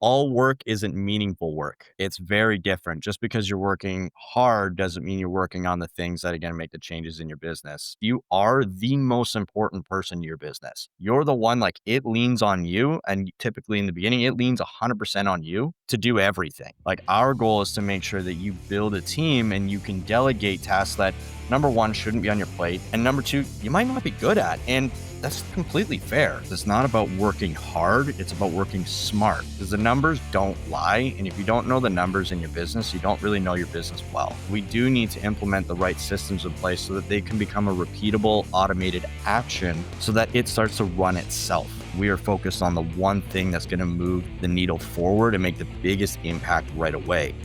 all work isn't meaningful work. It's very different. Just because you're working hard doesn't mean you're working on the things that are going to make the changes in your business. You are the most important person in your business. You're the one, like, it leans on you. And typically in the beginning, it leans 100% on you to do everything. Like, our goal is to make sure that you build a team and you can delegate tasks that, number one, shouldn't be on your plate. And number two, you might not be good at. And that's completely fair. It's not about working hard. It's about working smart, because the numbers don't lie. And if you don't know the numbers in your business, you don't really know your business well. We do need to implement the right systems in place so that they can become a repeatable, automated action so that it starts to run itself. We are focused on the one thing that's going to move the needle forward and make the biggest impact right away.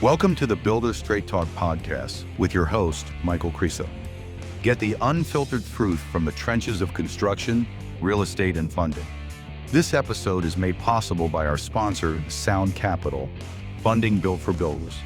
Welcome to the Builder Straight Talk podcast with your host, Michael Creaso. Get the unfiltered truth from the trenches of construction, real estate, and funding. This episode is made possible by our sponsor, Sound Capital, funding built for builders.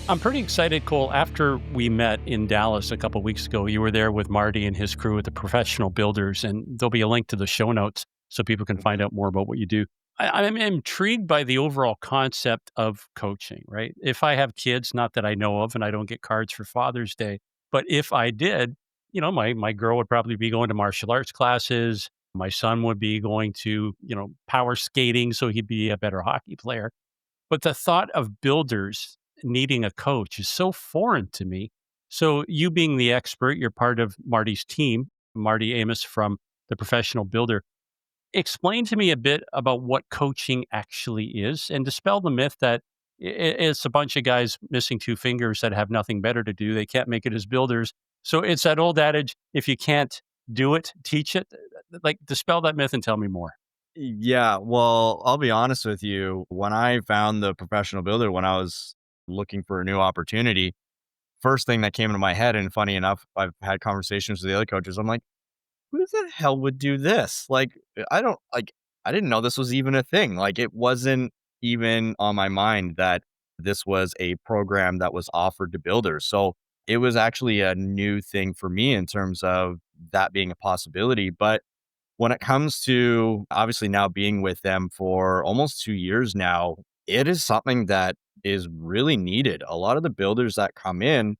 I'm pretty excited, Cole. After we met in Dallas a couple of weeks ago, you were there with Marty and his crew at the Professional Builders, and there'll be a link to the show notes so people can find out more about what you do. I'm intrigued by the overall concept of coaching, right? If I have kids, not that I know of, and I don't get cards for Father's Day, but if I did, my girl would probably be going to martial arts classes. My son would be going to, power skating, so he'd be a better hockey player. But the thought of builders needing a coach is so foreign to me. So you being the expert, you're part of Marty's team, Marty Amos from the Professional Builder. Explain to me a bit about what coaching actually is and dispel the myth that it's a bunch of guys missing two fingers that have nothing better to do. They can't make it as builders. So it's that old adage, if you can't do it, teach it. Like, dispel that myth and tell me more. Yeah, well, I'll be honest with you. When I found the Professional Builder, when I was looking for a new opportunity, first thing that came into my head, and funny enough, I've had conversations with the other coaches. I'm like, who the hell would do this? Like, I didn't know this was even a thing. Like, it wasn't even on my mind that this was a program that was offered to builders. So it was actually a new thing for me in terms of that being a possibility. But when it comes to obviously now being with them for almost 2 years now, it is something that is really needed. A lot of the builders that come in,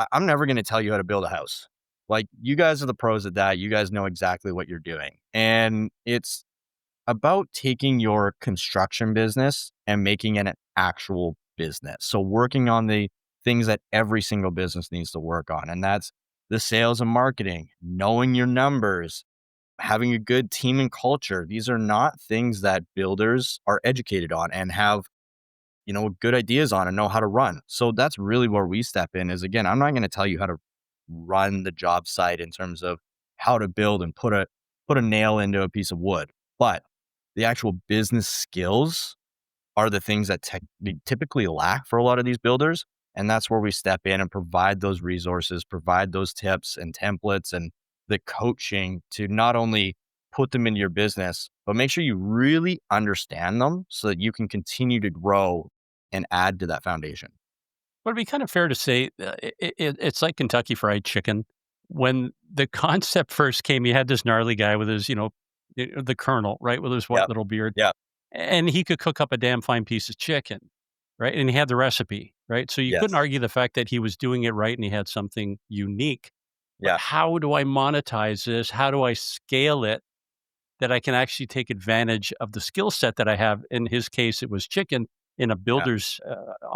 I'm never going to tell you how to build a house. Like, you guys are the pros at that. You guys know exactly what you're doing. And it's about taking your construction business and making it an actual business. So working on the things that every single business needs to work on. And that's the sales and marketing, knowing your numbers, having a good team and culture. These are not things that builders are educated on and have, good ideas on and know how to run. So that's really where we step in. Is, again, I'm not going to tell you how to run the job site in terms of how to build and put a nail into a piece of wood, but the actual business skills are the things that we typically lack for a lot of these builders. And that's where we step in and provide those resources, provide those tips and templates and the coaching to not only put them into your business, but make sure you really understand them so that you can continue to grow and add to that foundation. Would it be kind of fair to say it's like Kentucky Fried Chicken? When the concept first came, you had this gnarly guy with his, the colonel, right, with his white Yep. little beard. Yep. And he could cook up a damn fine piece of chicken, right? And he had the recipe, right? So you couldn't Yes. argue the fact that he was doing it right and he had something unique. But Yeah. how do I monetize this? How do I scale it that I can actually take advantage of the skill set that I have? In his case, it was chicken. In a Yeah. builder's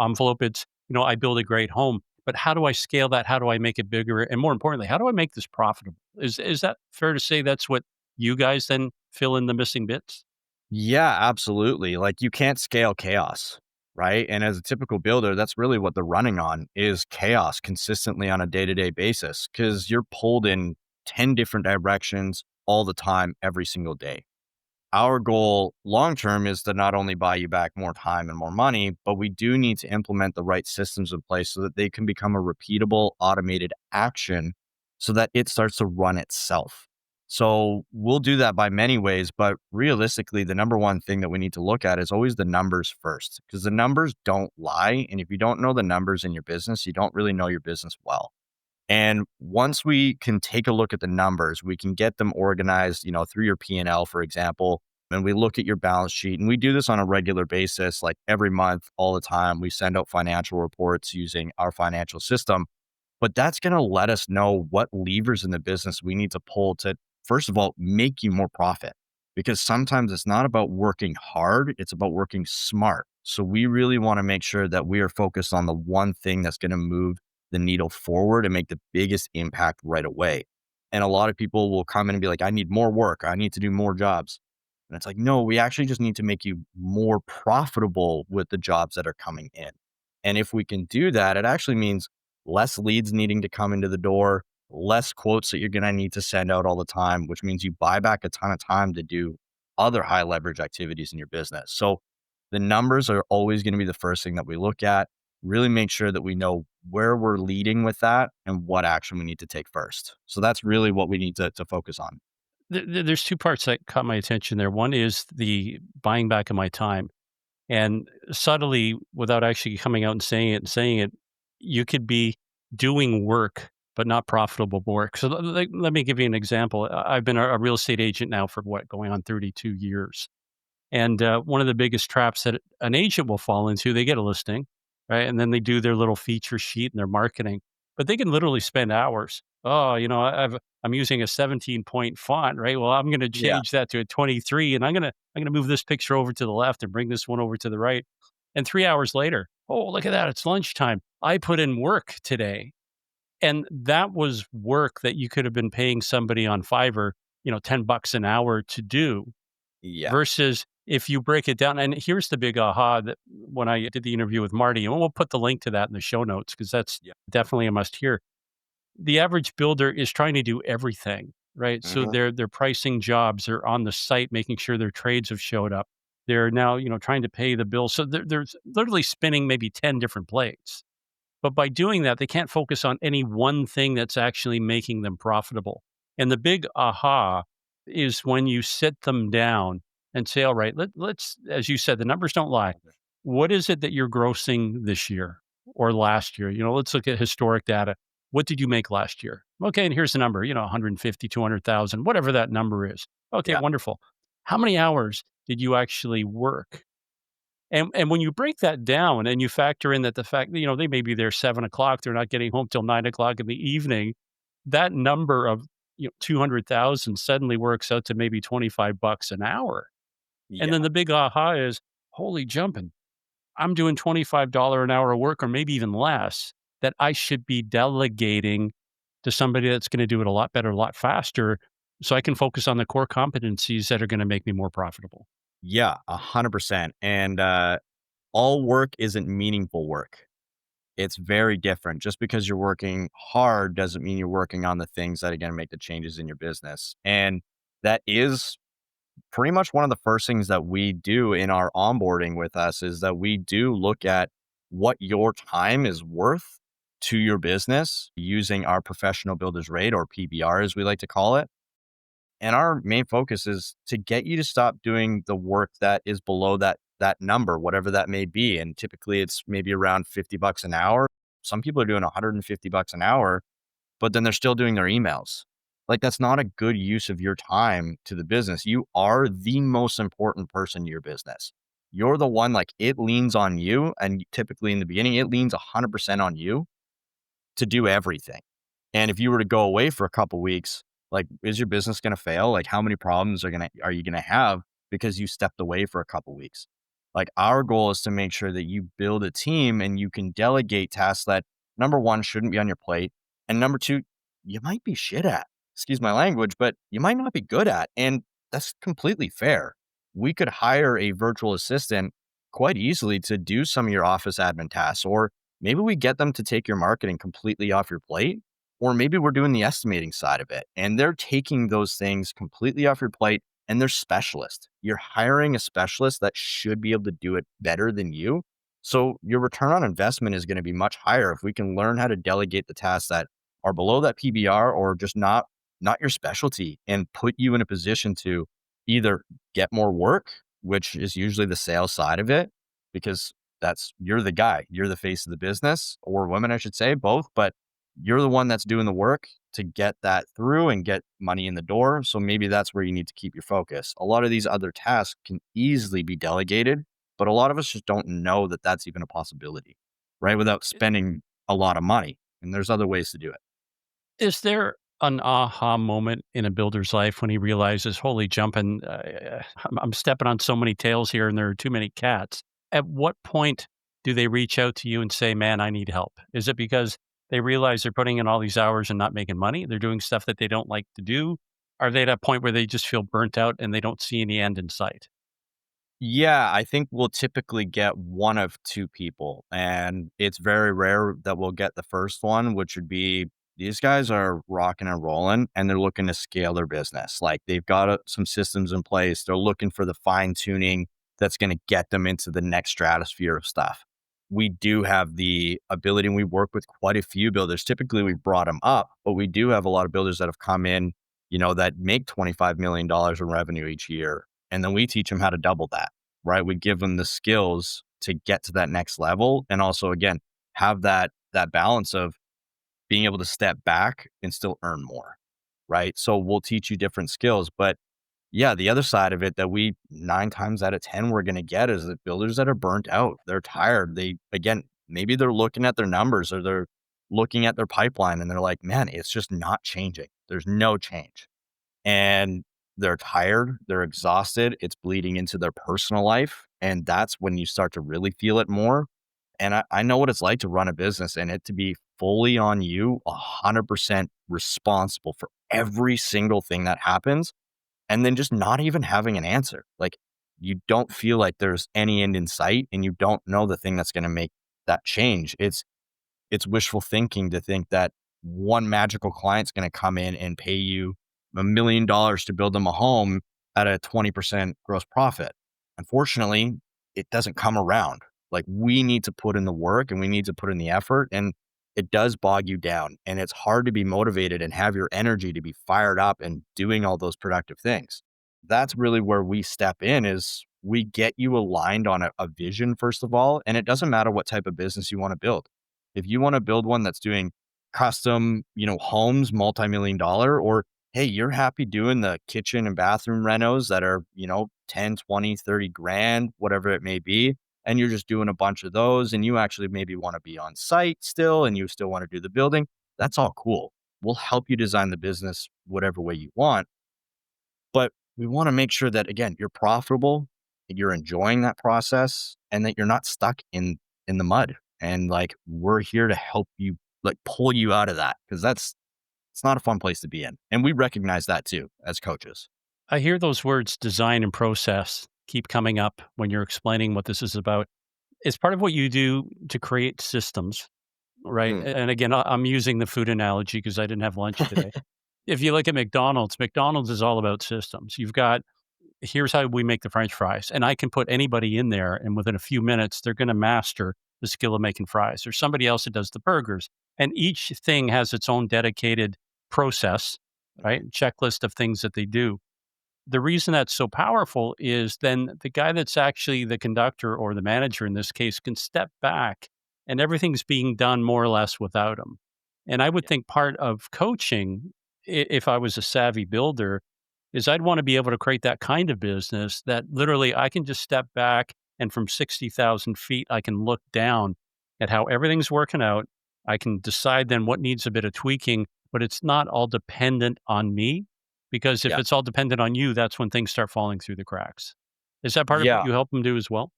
envelope, it's, I build a great home. But how do I scale that? How do I make it bigger? And more importantly, how do I make this profitable? Is that fair to say that's what you guys then fill in the missing bits? Yeah, absolutely. Like, you can't scale chaos, right? And as a typical builder, that's really what they're running on, is chaos consistently on a day-to-day basis, because you're pulled in 10 different directions all the time, every single day. Our goal long term is to not only buy you back more time and more money, but we do need to implement the right systems in place so that they can become a repeatable, automated action so that it starts to run itself. So we'll do that by many ways, but realistically, the number one thing that we need to look at is always the numbers first, because the numbers don't lie. And if you don't know the numbers in your business, you don't really know your business well. And once we can take a look at the numbers, we can get them organized, through your P&L, for example. and we look at your balance sheet, and we do this on a regular basis, like every month, all the time. We send out financial reports using our financial system, but that's going to let us know what levers in the business we need to pull to, first of all, make you more profit. Because sometimes it's not about working hard, it's about working smart. So we really want to make sure that we are focused on the one thing that's going to move the needle forward and make the biggest impact right away. And a lot of people will come in and be like, I need more work, I need to do more jobs. And it's like, no, we actually just need to make you more profitable with the jobs that are coming in. And if we can do that, it actually means less leads needing to come into the door, less quotes that you're going to need to send out all the time, which means you buy back a ton of time to do other high leverage activities in your business. So the numbers are always going to be the first thing that we look at. Really make sure that we know where we're leading with that and what action we need to take first. So that's really what we need to focus on. There's 2 parts that caught my attention there. One is the buying back of my time, and subtly, without actually coming out and saying it, you could be doing work, but not profitable work. So, let me give you an example. I've been a real estate agent now for what, going on 32 years. And one of the biggest traps that an agent will fall into, they get a listing, right? And then they do their little feature sheet and their marketing, but they can literally spend hours. Oh, I'm using a 17-point font, right? Well, I'm going to Yeah. change that to a 23, and I'm going to move this picture over to the left and bring this one over to the right. And 3 hours later, oh, look at that! It's lunchtime. I put in work today, and that was work that you could have been paying somebody on Fiverr, $10 an hour to do. Yeah. Versus if you break it down, and here's the big aha that when I did the interview with Marty, and we'll put the link to that in the show notes because that's Yeah. definitely a must hear. The average builder is trying to do everything, right? So Hmm. they're pricing jobs, they're on the site making sure their trades have showed up. They're now, trying to pay the bills. So they're literally spinning maybe 10 different plates. But by doing that, they can't focus on any one thing that's actually making them profitable. And the big aha is when you sit them down and say, all right, let's, as you said, the numbers don't lie. What is it that you're grossing this year or last year? Let's look at historic data. What did you make last year? Okay, and here's the number, 150, 200,000, whatever that number is. Okay, Yeah. wonderful. How many hours did you actually work? And when you break that down and you factor in that the fact that, they may be there 7 o'clock, they're not getting home till 9 o'clock in the evening, that number of 200,000 suddenly works out to maybe $25 an hour. And then Yeah. the big aha is, holy jumping, I'm doing $25 an hour of work or maybe even less that I should be delegating to somebody that's going to do it a lot better, a lot faster, so I can focus on the core competencies that are going to make me more profitable. Yeah. 100%. And all work isn't meaningful work. It's very different. Just because you're working hard doesn't mean you're working on the things that are going to make the changes in your business. And that is pretty much one of the first things that we do in our onboarding with us is that we do look at what your time is worth to your business using our professional builders rate, or PBR as we like to call it. And our main focus is to get you to stop doing the work that is below that number, whatever that may be. And typically it's maybe around $50 an hour. Some people are doing $150 an hour, but then they're still doing their emails. Like, that's not a good use of your time to the business. You are the most important person to your business. You're the one, like, it leans on you. And typically in the beginning, it leans 100% on you to do everything. And if you were to go away for a couple weeks, like, is your business going to fail? Like, how many problems are you going to have because you stepped away for a couple weeks? Like, our goal is to make sure that you build a team and you can delegate tasks that, number one, shouldn't be on your plate, and number two, you might be shit at. Excuse my language, but you might not be good at, and that's completely fair. We could hire a virtual assistant quite easily to do some of your office admin tasks, or maybe we get them to take your marketing completely off your plate, or maybe we're doing the estimating side of it and they're taking those things completely off your plate and they're specialists. You're hiring a specialist that should be able to do it better than you. So your return on investment is going to be much higher if we can learn how to delegate the tasks that are below that PBR or just not your specialty, and put you in a position to either get more work, which is usually the sales side of it, because you're the guy, you're the face of the business, or women, I should say, both, but you're the one that's doing the work to get that through and get money in the door. So maybe that's where you need to keep your focus. A lot of these other tasks can easily be delegated, but a lot of us just don't know that that's even a possibility, right? Without spending a lot of money. And there's other ways to do it. Is there an aha moment in a builder's life when he realizes, "Holy jumping, I'm stepping on so many tails here, and there are too many cats." At what point do they reach out to you and say, "Man, I need help"? Is it because they realize they're putting in all these hours and not making money? They're doing stuff that they don't like to do? Are they at a point where they just feel burnt out and they don't see any end in sight? Yeah, I think we'll typically get one of two people, and it's very rare that we'll get the first one, which would be these guys are rocking and rolling and they're looking to scale their business. Like they've got some systems in place. They're looking for the fine tuning that's going to get them into the next stratosphere of stuff. We do have the ability, and we work with quite a few builders. Typically, we brought them up, but we do have a lot of builders that have come in, that make $25 million in revenue each year. And then we teach them how to double that, right? We give them the skills to get to that next level. And also, again, have that balance of being able to step back and still earn more, right? So we'll teach you different skills. But yeah, the other side of it that we 9 times out of 10 we're going to get is the builders that are burnt out. They're tired. Again, maybe they're looking at their numbers or they're looking at their pipeline and they're like, man, it's just not changing. There's no change. And they're tired, they're exhausted, it's bleeding into their personal life. And that's when you start to really feel it more. And I know what it's like to run a business and it to be fully on you, 100% responsible for every single thing that happens. And then just not even having an answer. Like you don't feel like there's any end in sight and you don't know the thing that's going to make that change. It's wishful thinking to think that one magical client's going to come in and pay you $1 million to build them a home at a 20% gross profit. Unfortunately, it doesn't come around. Like we need to put in the work and we need to put in the effort, and it does bog you down, and it's hard to be motivated and have your energy to be fired up and doing all those productive things. That's really where we step in is we get you aligned on a vision, first of all, and it doesn't matter what type of business you want to build. If you want to build one that's doing custom, homes, multi-million dollar, or hey, you're happy doing the kitchen and bathroom renos that are, 10, 20, 30 grand, whatever it may be. And you're just doing a bunch of those and you actually maybe want to be on site still and you still want to do the building. That's all cool. We'll help you design the business whatever way you want. But we want to make sure that again, you're profitable, that you're enjoying that process, and that you're not stuck in the mud. And like we're here to help you like pull you out of that because it's not a fun place to be in. And we recognize that too as coaches. I hear those words design and process keep coming up when you're explaining what this is about. It's part of what you do to create systems, right? Mhm. And again, I'm using the food analogy because I didn't have lunch today. If you look at McDonald's, McDonald's is all about systems. You've got, here's how we make the French fries. And I can put anybody in there, and within a few minutes, they're going to master the skill of making fries. Or somebody else that does the burgers. And each thing has its own dedicated process, right? Checklist of things that they do. The reason that's so powerful is then the guy that's actually the conductor or the manager in this case can step back and everything's being done more or less without him. And I would Yeah. think part of coaching, if I was a savvy builder, is I'd want to be able to create that kind of business that literally I can just step back and from 60,000 feet, I can look down at how everything's working out. I can decide then what needs a bit of tweaking, but it's not all dependent on me, because if Yeah. it's all dependent on you, that's when things start falling through the cracks. Is that part of what Yeah. you help them do as well?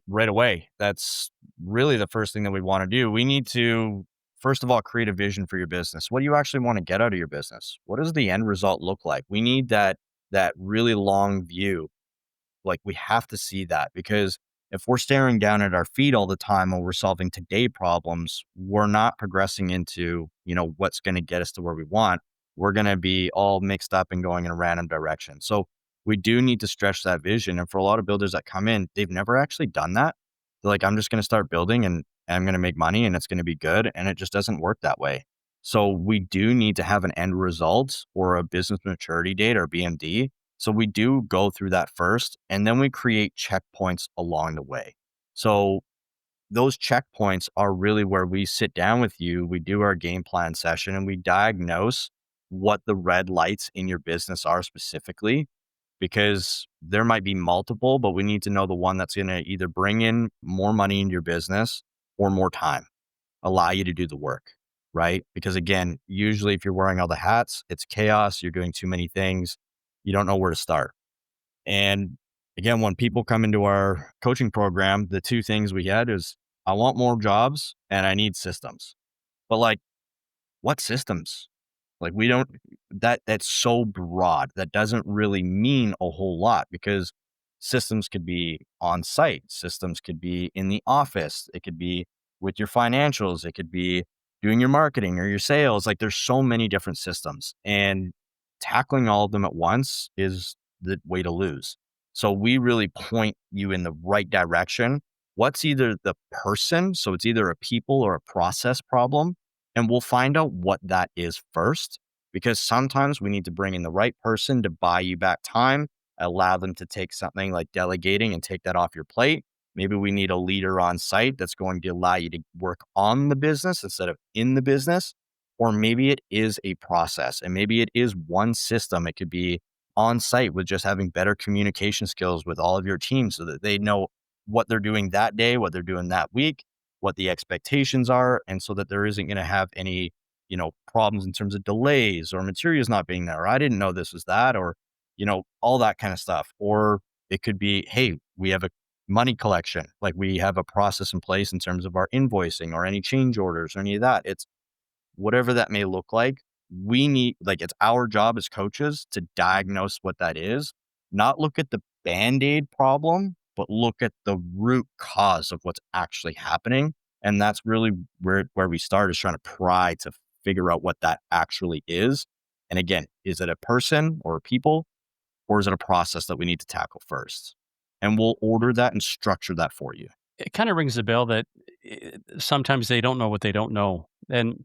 Right away. That's really the first thing that we want to do. We need to, first of all, create a vision for your business. What do you actually want to get out of your business? What does the end result look like? We need that really long view. Like we have to see that because if we're staring down at our feet all the time while we're solving today problems, we're not progressing into, what's going to get us to where we want. We're going to be all mixed up and going in a random direction. So we do need to stretch that vision. And for a lot of builders that come in, they've never actually done that. They're like, I'm just going to start building and I'm going to make money and it's going to be good. And it just doesn't work that way. So we do need to have an end result or a business maturity date or BMD, so we do go through that first, and then we create checkpoints along the way. So those checkpoints are really where we sit down with you, we do our game plan session, and we diagnose what the red lights in your business are specifically, because there might be multiple, but we need to know the one that's going to either bring in more money into your business or more time, allow you to do the work, right? Because again, usually if you're wearing all the hats, it's chaos, you're doing too many things, you don't know where to start. And again, when people come into our coaching program, the two things we had is I want more jobs and I need systems. But like, what systems? Like we don't that's so broad. That doesn't really mean a whole lot because systems could be on site, systems could be in the office, it could be with your financials, it could be doing your marketing or your sales. Like there's so many different systems and tackling all of them at once is the way to lose. So we really point you in the right direction. What's either the person, so it's either a people or a process problem, and we'll find out what that is first, because sometimes we need to bring in the right person to buy you back time, allow them to take something like delegating and take that off your plate. Maybe we need a leader on site that's going to allow you to work on the business instead of in the business. Or maybe it is a process and maybe it is one system. It could be on site with just having better communication skills with all of your teams so that they know what they're doing that day, what they're doing that week, what the expectations are, and so that there isn't going to have any, problems in terms of delays or materials not being there. Or I didn't know this was that, or, all that kind of stuff. Or it could be, hey, we have a money collection, like we have a process in place in terms of our invoicing or any change orders or any of that. It's whatever that may look like. We need, like, it's our job as coaches to diagnose what that is, not look at the band-aid problem, but look at the root cause of what's actually happening. And that's really where we start, is trying to pry to figure out what that actually is. And again, is it a person or a people, or is it a process that we need to tackle first? And we'll order that and structure that for you. It kind of rings a bell that sometimes they don't know what they don't know. And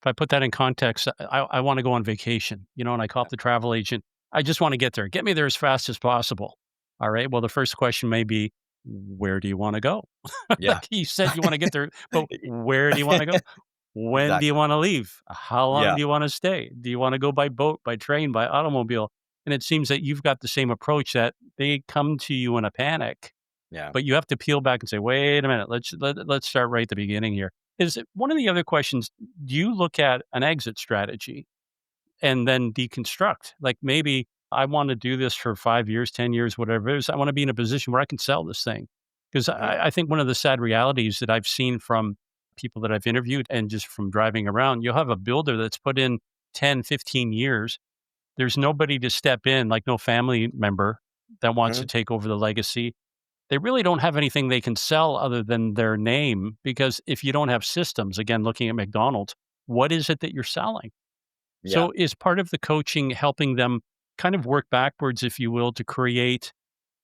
if I put that in context, I want to go on vacation, and I call up the travel agent. I just want to get there. Get me there as fast as possible. All right. Well, the first question may be, where do you want to go? Yeah. Like you said, you want to get there, but where do you want to go? When do you Exactly. want to leave? How long Yeah. do you want to stay? Do you want to go by boat, by train, by automobile? And it seems that you've got the same approach, that they come to you in a panic, Yeah. but you have to peel back and say, "Wait a minute, let's start right at the beginning here." Is it one of the other questions, do you look at an exit strategy and then deconstruct? Like, maybe I want to do this for 5 years, 10 years, whatever it is. I want to be in a position where I can sell this thing. Because Mhm. I think one of the sad realities that I've seen from people that I've interviewed and just from driving around, you'll have a builder that's put in 10, 15 years. There's nobody to step in, like no family member that wants to Mhm. take over the legacy. They really don't have anything they can sell other than their name, because if you don't have systems, again, looking at McDonald's, what is it that you're selling? Yeah. So is part of the coaching helping them kind of work backwards, if you will, to create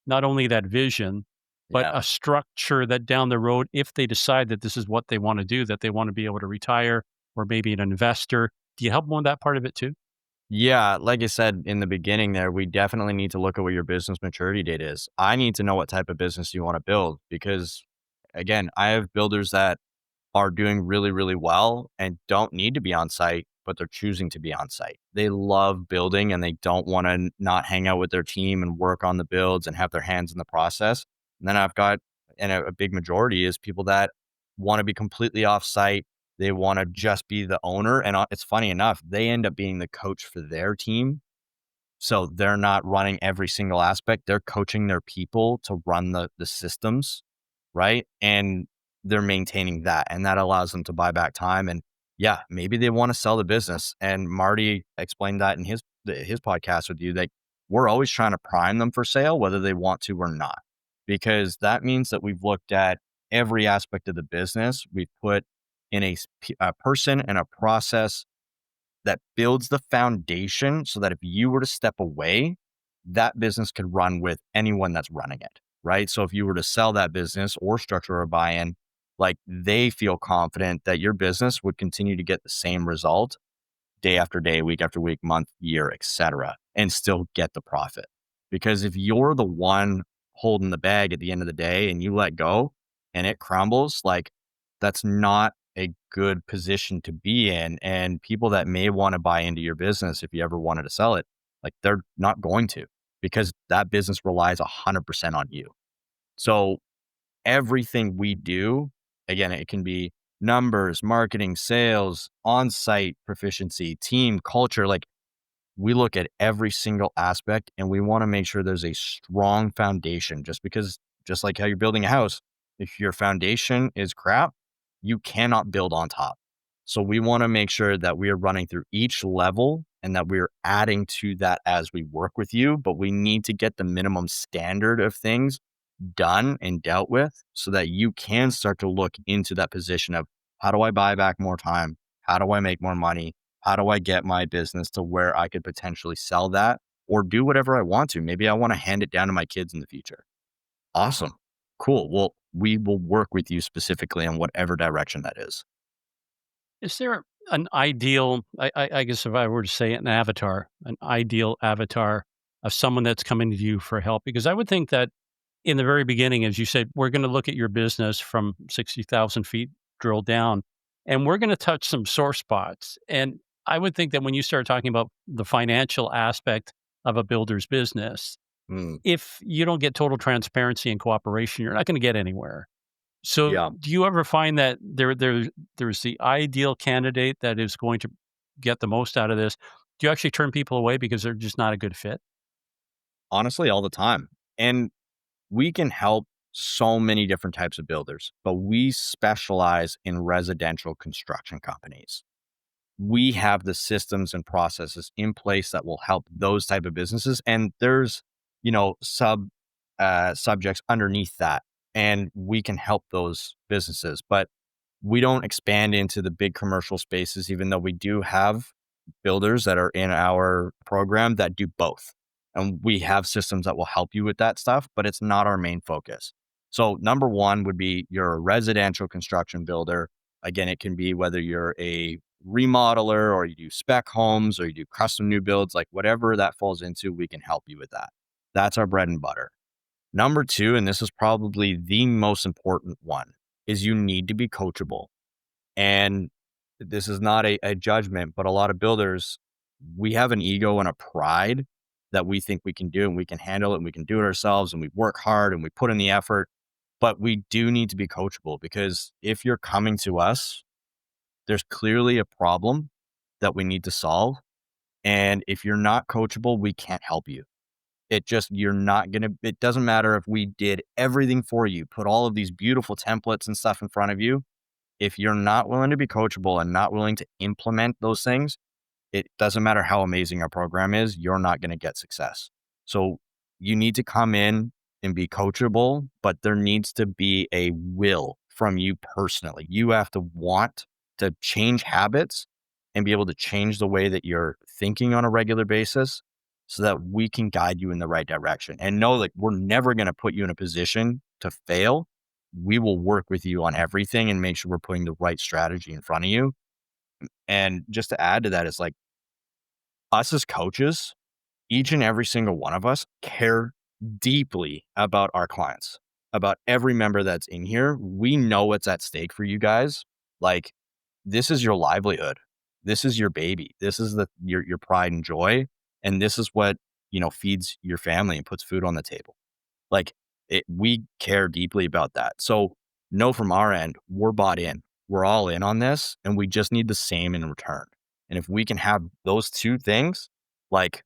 not only that vision, but Yeah. a structure that down the road, if they decide that this is what they want to do, that they want to be able to retire, or maybe an investor, do you help them with that part of it too? Yeah, like I said in the beginning there, we definitely need to look at what your business maturity date is. I need to know what type of business you want to build because, again, I have builders that are doing really, really well and don't need to be on site, but they're choosing to be on site. They love building and they don't want to not hang out with their team and work on the builds and have their hands in the process. And then I've got, and a big majority is people that want to be completely off site. They want to just be the owner. And it's funny enough, they end up being the coach for their team, so they're not running every single aspect. They're coaching their people to run the systems, right? And they're maintaining that. And that allows them to buy back time. And yeah, maybe they want to sell the business. And Marty explained that in his podcast with you, that we're always trying to prime them for sale, whether they want to or not. Because that means that we've looked at every aspect of the business. We've put in a person and a process that builds the foundation so that if you were to step away, that business could run with anyone that's running it, right? So if you were to sell that business or structure a buy-in, like they feel confident that your business would continue to get the same result day after day, week after week, month, year, etc., and still get the profit. Because if you're the one holding the bag at the end of the day and you let go, and it crumbles, like that's not a good position to be in. And people that may want to buy into your business, if you ever wanted to sell it, like they're not going to, because that business relies 100% on you. So everything we do, again, it can be numbers, marketing, sales, on-site proficiency, team culture, like we look at every single aspect and we want to make sure there's a strong foundation, just because, just like how you're building a house, if your foundation is crap, you cannot build on top. So we want to make sure that we are running through each level and that we're adding to that as we work with you, but we need to get the minimum standard of things done and dealt with so that you can start to look into that position of, how do I buy back more time? How do I make more money? How do I get my business to where I could potentially sell that or do whatever I want to? Maybe I want to hand it down to my kids in the future. Awesome. Cool. Well, we will work with you specifically in whatever direction that is. Is there an ideal, I guess if I were to say an ideal avatar of someone that's coming to you for help? Because I would think that in the very beginning, as you said, we're going to look at your business from 60,000 feet drill down, and we're going to touch some sore spots. And I would think that when you start talking about the financial aspect of a builder's business, Mm, if you don't get total transparency and cooperation, you're not going to get anywhere. So, yeah. do you ever find that there's the ideal candidate that is going to get the most out of this? Do you actually turn people away because they're just not a good fit? Honestly, all the time. And we can help so many different types of builders, but we specialize in residential construction companies. We have the systems and processes in place that will help those type of businesses. And there's, subjects underneath that, and we can help those businesses. But we don't expand into the big commercial spaces, even though we do have builders that are in our program that do both. And we have systems that will help you with that stuff, but it's not our main focus. So, number one would be you're a residential construction builder. Again, it can be whether you're a remodeler or you do spec homes or you do custom new builds, like whatever that falls into, we can help you with that. That's our bread and butter. Number two, and this is probably the most important one, is you need to be coachable. And this is not a judgment, but a lot of builders, we have an ego and a pride that we think we can do and we can handle it and we can do it ourselves and we work hard and we put in the effort. But we do need to be coachable, because if you're coming to us, there's clearly a problem that we need to solve. And if you're not coachable, we can't help you. You're not going to, it doesn't matter if we did everything for you, put all of these beautiful templates and stuff in front of you. If you're not willing to be coachable and not willing to implement those things, it doesn't matter how amazing our program is, you're not going to get success. So you need to come in and be coachable, but there needs to be a will from you personally. You have to want to change habits and be able to change the way that you're thinking on a regular basis so that we can guide you in the right direction, and know that we're never going to put you in a position to fail. We will work with you on everything and make sure we're putting the right strategy in front of you. And just to add to that, is like, us as coaches, each and every single one of us care deeply about our clients, about every member that's in here. We know what's at stake for you guys. Like, this is your livelihood. This is your baby. This is your pride and joy. And this is what, feeds your family and puts food on the table. Like, we care deeply about that. So know from our end, we're bought in. We're all in on this, and we just need the same in return. And if we can have those two things, like,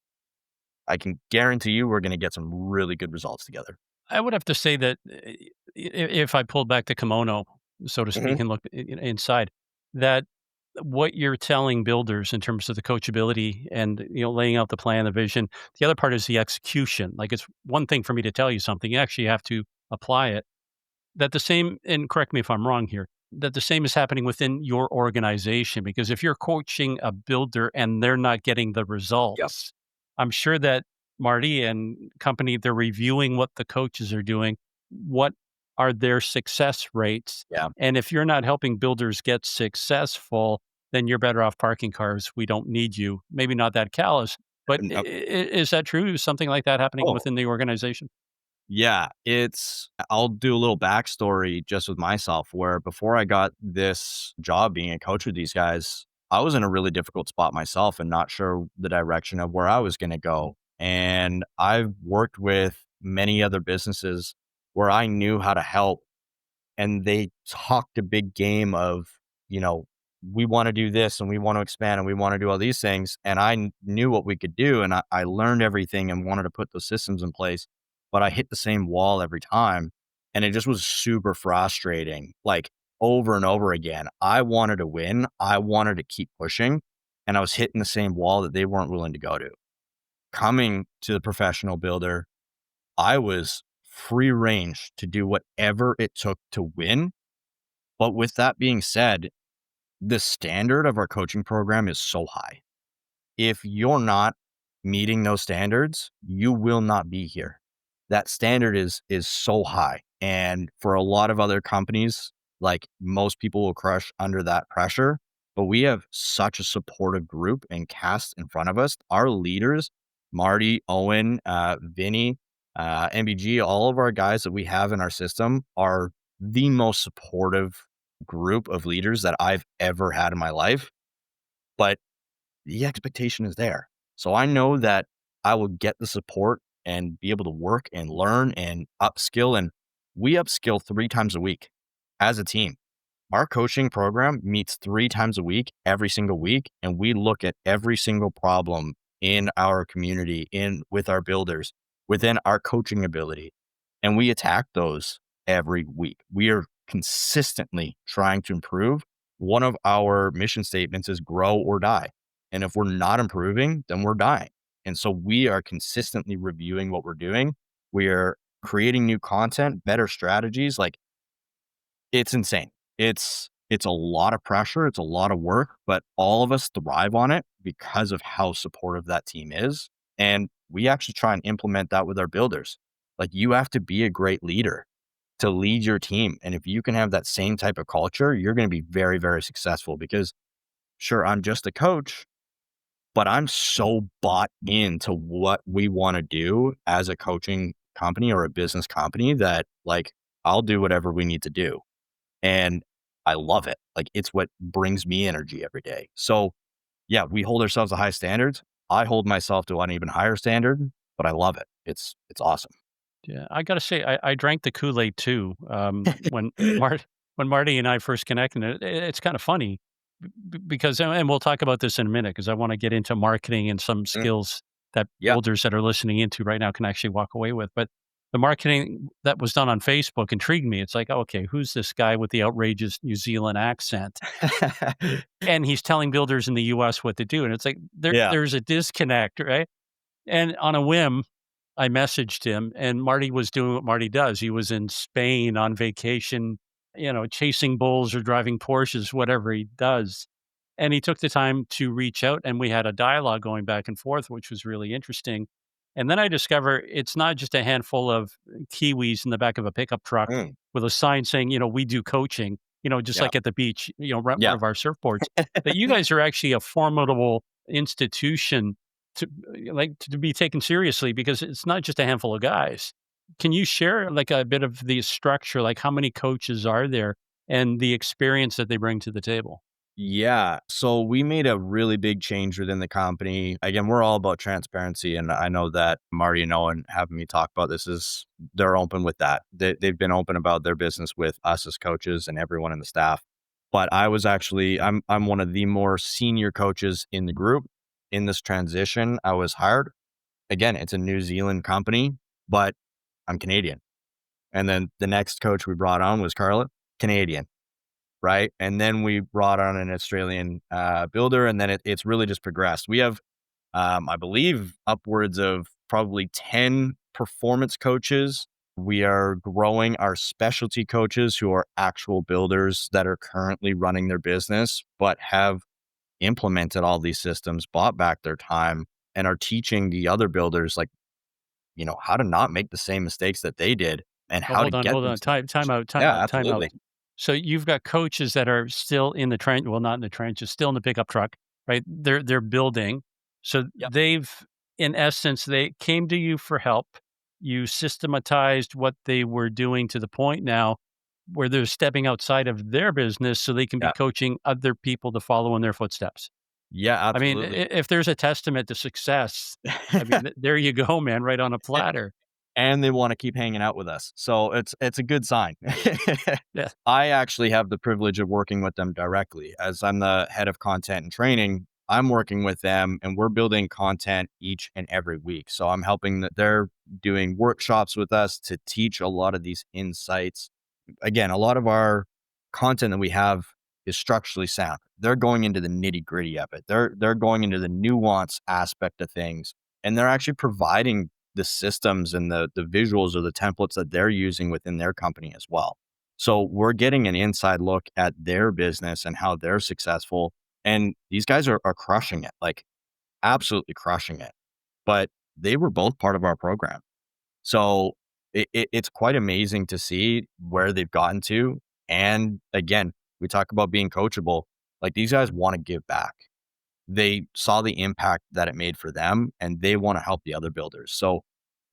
I can guarantee you we're going to get some really good results together. I would have to say that if I pulled back the kimono, so to Hmm. speak, and looked inside, that what you're telling builders in terms of the coachability and laying out the plan, the vision, the other part is the execution. Like, it's one thing for me to tell you something; you actually have to apply it. That the same, and correct me if I'm wrong here, that the same is happening within your organization, because if you're coaching a builder and they're not getting the Yep. results, I'm sure that Marty and company, they're reviewing what the coaches are doing. What are their success rates? Yeah. And if you're not helping builders get successful, then you're better off parking cars. We don't need you. Maybe not that callous, but And, is that true? Is something like that happening oh, within the organization? Yeah, I'll do a little backstory just with myself where before I got this job being a coach with these guys, I was in a really difficult spot myself and not sure the direction of where I was going to go. And I've worked with many other businesses where I knew how to help and they talked a big game of, you know, we want to do this and we want to expand and we want to do all these things. And knew what we could do. And I learned everything and wanted to put those systems in place, but I hit the same wall every time. And it just was super frustrating, like over and over again. I wanted to win. I wanted to keep pushing. And I was hitting the same wall that they weren't willing to go to. Coming to the professional builder, I was free range to do whatever it took to win. But with that being said, the standard of our coaching program is so high. If you're not meeting those standards, you will not be here. That standard is so high. And for a lot of other companies, like most people will crush under that pressure. But we have such a supportive group and cast in front of us. Our leaders, Marty, Owen, Vinny, MBG, all of our guys that we have in our system are the most supportive group of leaders that I've ever had in my life. But the expectation is there. So I know that I will get the support and be able to work and learn and upskill. And we upskill 3 times a week as a team. Our coaching program meets 3 times a week, every single week. And we look at every single problem in our community, in with our builders, within our coaching ability. And we attack those every week. We are consistently trying to improve. One of our mission statements is grow or die. And if we're not improving, then we're dying. And so we are consistently reviewing what we're doing. We are creating new content, better strategies. Like it's insane. It's a lot of pressure, it's a lot of work, but all of us thrive on it because of how supportive that team is. And we actually try and implement that with our builders. Like you have to be a great leader to lead your team. And if you can have that same type of culture, you're going to be very, very successful because sure, I'm just a coach, but I'm so bought into what we want to do as a coaching company or a business company that like I'll do whatever we need to do. And I love it. Like it's what brings me energy every day. So yeah, we hold ourselves to high standards. I hold myself to an even higher standard, but I love it. It's awesome. Yeah, I gotta say, I drank the Kool-Aid too. When Marty and I first connected, it's kind of funny because, and we'll talk about this in a minute because I want to get into marketing and some Mm, skills that yeah. builders that are listening into right now can actually walk away with. But the marketing that was done on Facebook intrigued me. It's like, okay, who's this guy with the outrageous New Zealand accent? And he's telling builders in the US what to do. And it's like Yeah. there's a disconnect, right? And on a whim, I messaged him, and Marty was doing what Marty does. He was in Spain on vacation, chasing bulls or driving Porsches, whatever he does. And he took the time to reach out, and we had a dialogue going back and forth, which was really interesting. And then I discover it's not just a handful of Kiwis in the back of a pickup truck Mm, with a sign saying, we do coaching, just yeah. like at the beach, rent one Yeah. of our surfboards. That you guys are actually a formidable institution to to be taken seriously because it's not just a handful of guys. Can you share like a bit of the structure, like how many coaches are there and the experience that they bring to the table? Yeah. So we made a really big change within the company. Again, we're all about transparency. And I know that Marty and Owen having me talk about this is they're open with that. They've been open about their business with us as coaches and everyone in the staff. But I was actually, I'm one of the more senior coaches in the group. In this transition, I was hired. Again, it's a New Zealand company, but I'm Canadian. And then the next coach we brought on was Carla, Canadian, right? And then we brought on an Australian builder, and then it's really just progressed. We have, I believe, upwards of probably 10 performance coaches. We are growing our specialty coaches who are actual builders that are currently running their business, but have implemented all these systems, bought back their time, and are teaching the other builders, like, how to not make the same mistakes that they did and Oh, how to get hold on. themselves. Time out, time Yeah, out, time out. absolutely. So you've got coaches that are still in the trench, well, not in the trenches, still in the pickup truck, right? They're building. So Yep. they've, in essence, they came to you for help. you systematized what they were doing to the point now where they're stepping outside of their business so they can be Yeah. coaching other people to follow in their footsteps. Yeah, I mean, absolutely. if there's a testament to success, I mean, there you go, man, right on a platter. And they wanna keep hanging out with us. So it's a good sign. Yeah. I actually have the privilege of working with them directly. As I'm the head of content and training, I'm working with them and we're building content each and every week. So I'm helping that they're doing workshops with us to teach a lot of these insights. Again, a lot of our content that we have is structurally sound. They're going into the nitty-gritty of it. They're going into the nuance aspect of things, and they're actually providing the systems and the visuals or the templates that they're using within their company as well. So we're getting an inside look at their business and how they're successful. And these guys are crushing it, like absolutely crushing it. But they were both part of our program. So it's quite amazing to see where they've gotten to. And again, we talk about being coachable. Like these guys want to give back. They saw the impact that it made for them and they want to help the other builders. So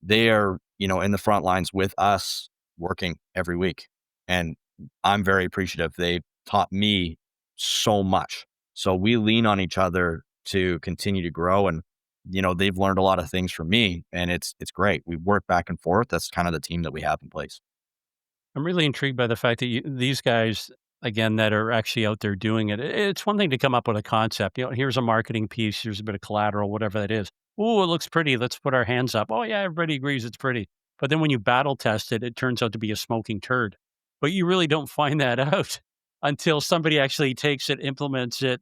they are, in the front lines with us working every week. And I'm very appreciative. They taught me so much. So we lean on each other to continue to grow. And, they've learned a lot of things from me and it's great. We work back and forth. That's kind of the team that we have in place. I'm really intrigued by the fact that these guys, again, that are actually out there doing it. It's one thing to come up with a concept. Here's a marketing piece, here's a bit of collateral, whatever that is. Oh, it looks pretty. Let's put our hands up. Oh, yeah, everybody agrees it's pretty. But then when you battle test it, it turns out to be a smoking turd. But you really don't find that out until somebody actually takes it, implements it,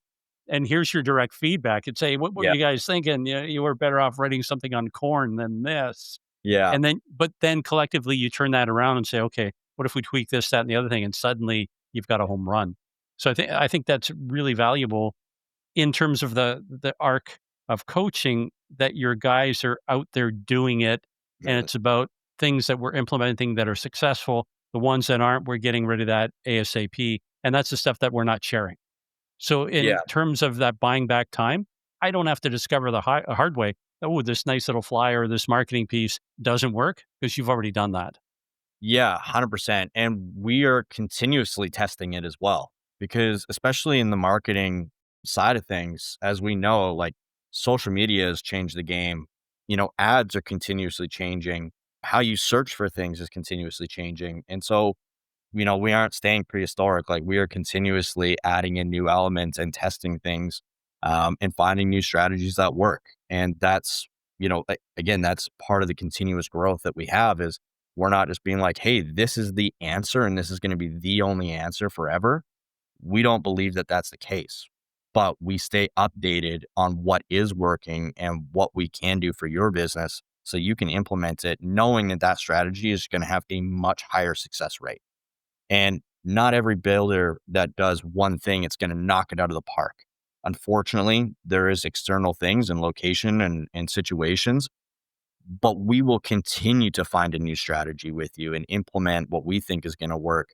and here's your direct feedback and say, what were Yeah. you guys thinking? You were better off writing something on corn than this. Yeah. But then collectively you turn that around and say, okay, what if we tweak this, that, and the other thing? And suddenly you've got a home run. So I think that's really valuable in terms of the arc of coaching that your guys are out there doing it. And Exactly. it's about things that we're implementing that are successful. The ones that aren't, we're getting rid of that ASAP. And that's the stuff that we're not sharing. So in Yeah. terms of that buying back time, I don't have to discover the hard way. Oh, this nice little flyer, this marketing piece doesn't work because you've already done that. Yeah, 100%. And we are continuously testing it as well, because especially in the marketing side of things, as we know, like social media has changed the game. Ads are continuously changing. How you search for things is continuously changing. And so, we aren't staying prehistoric. Like we are continuously adding in new elements and testing things and finding new strategies that work. And that's, again, that's part of the continuous growth that we have is we're not just being like, hey, this is the answer and this is going to be the only answer forever. We don't believe that that's the case, but we stay updated on what is working and what we can do for your business so you can implement it knowing that that strategy is going to have a much higher success rate. And not every builder that does one thing, it's going to knock it out of the park. Unfortunately, there is external things and location and situations, but we will continue to find a new strategy with you and implement what we think is going to work.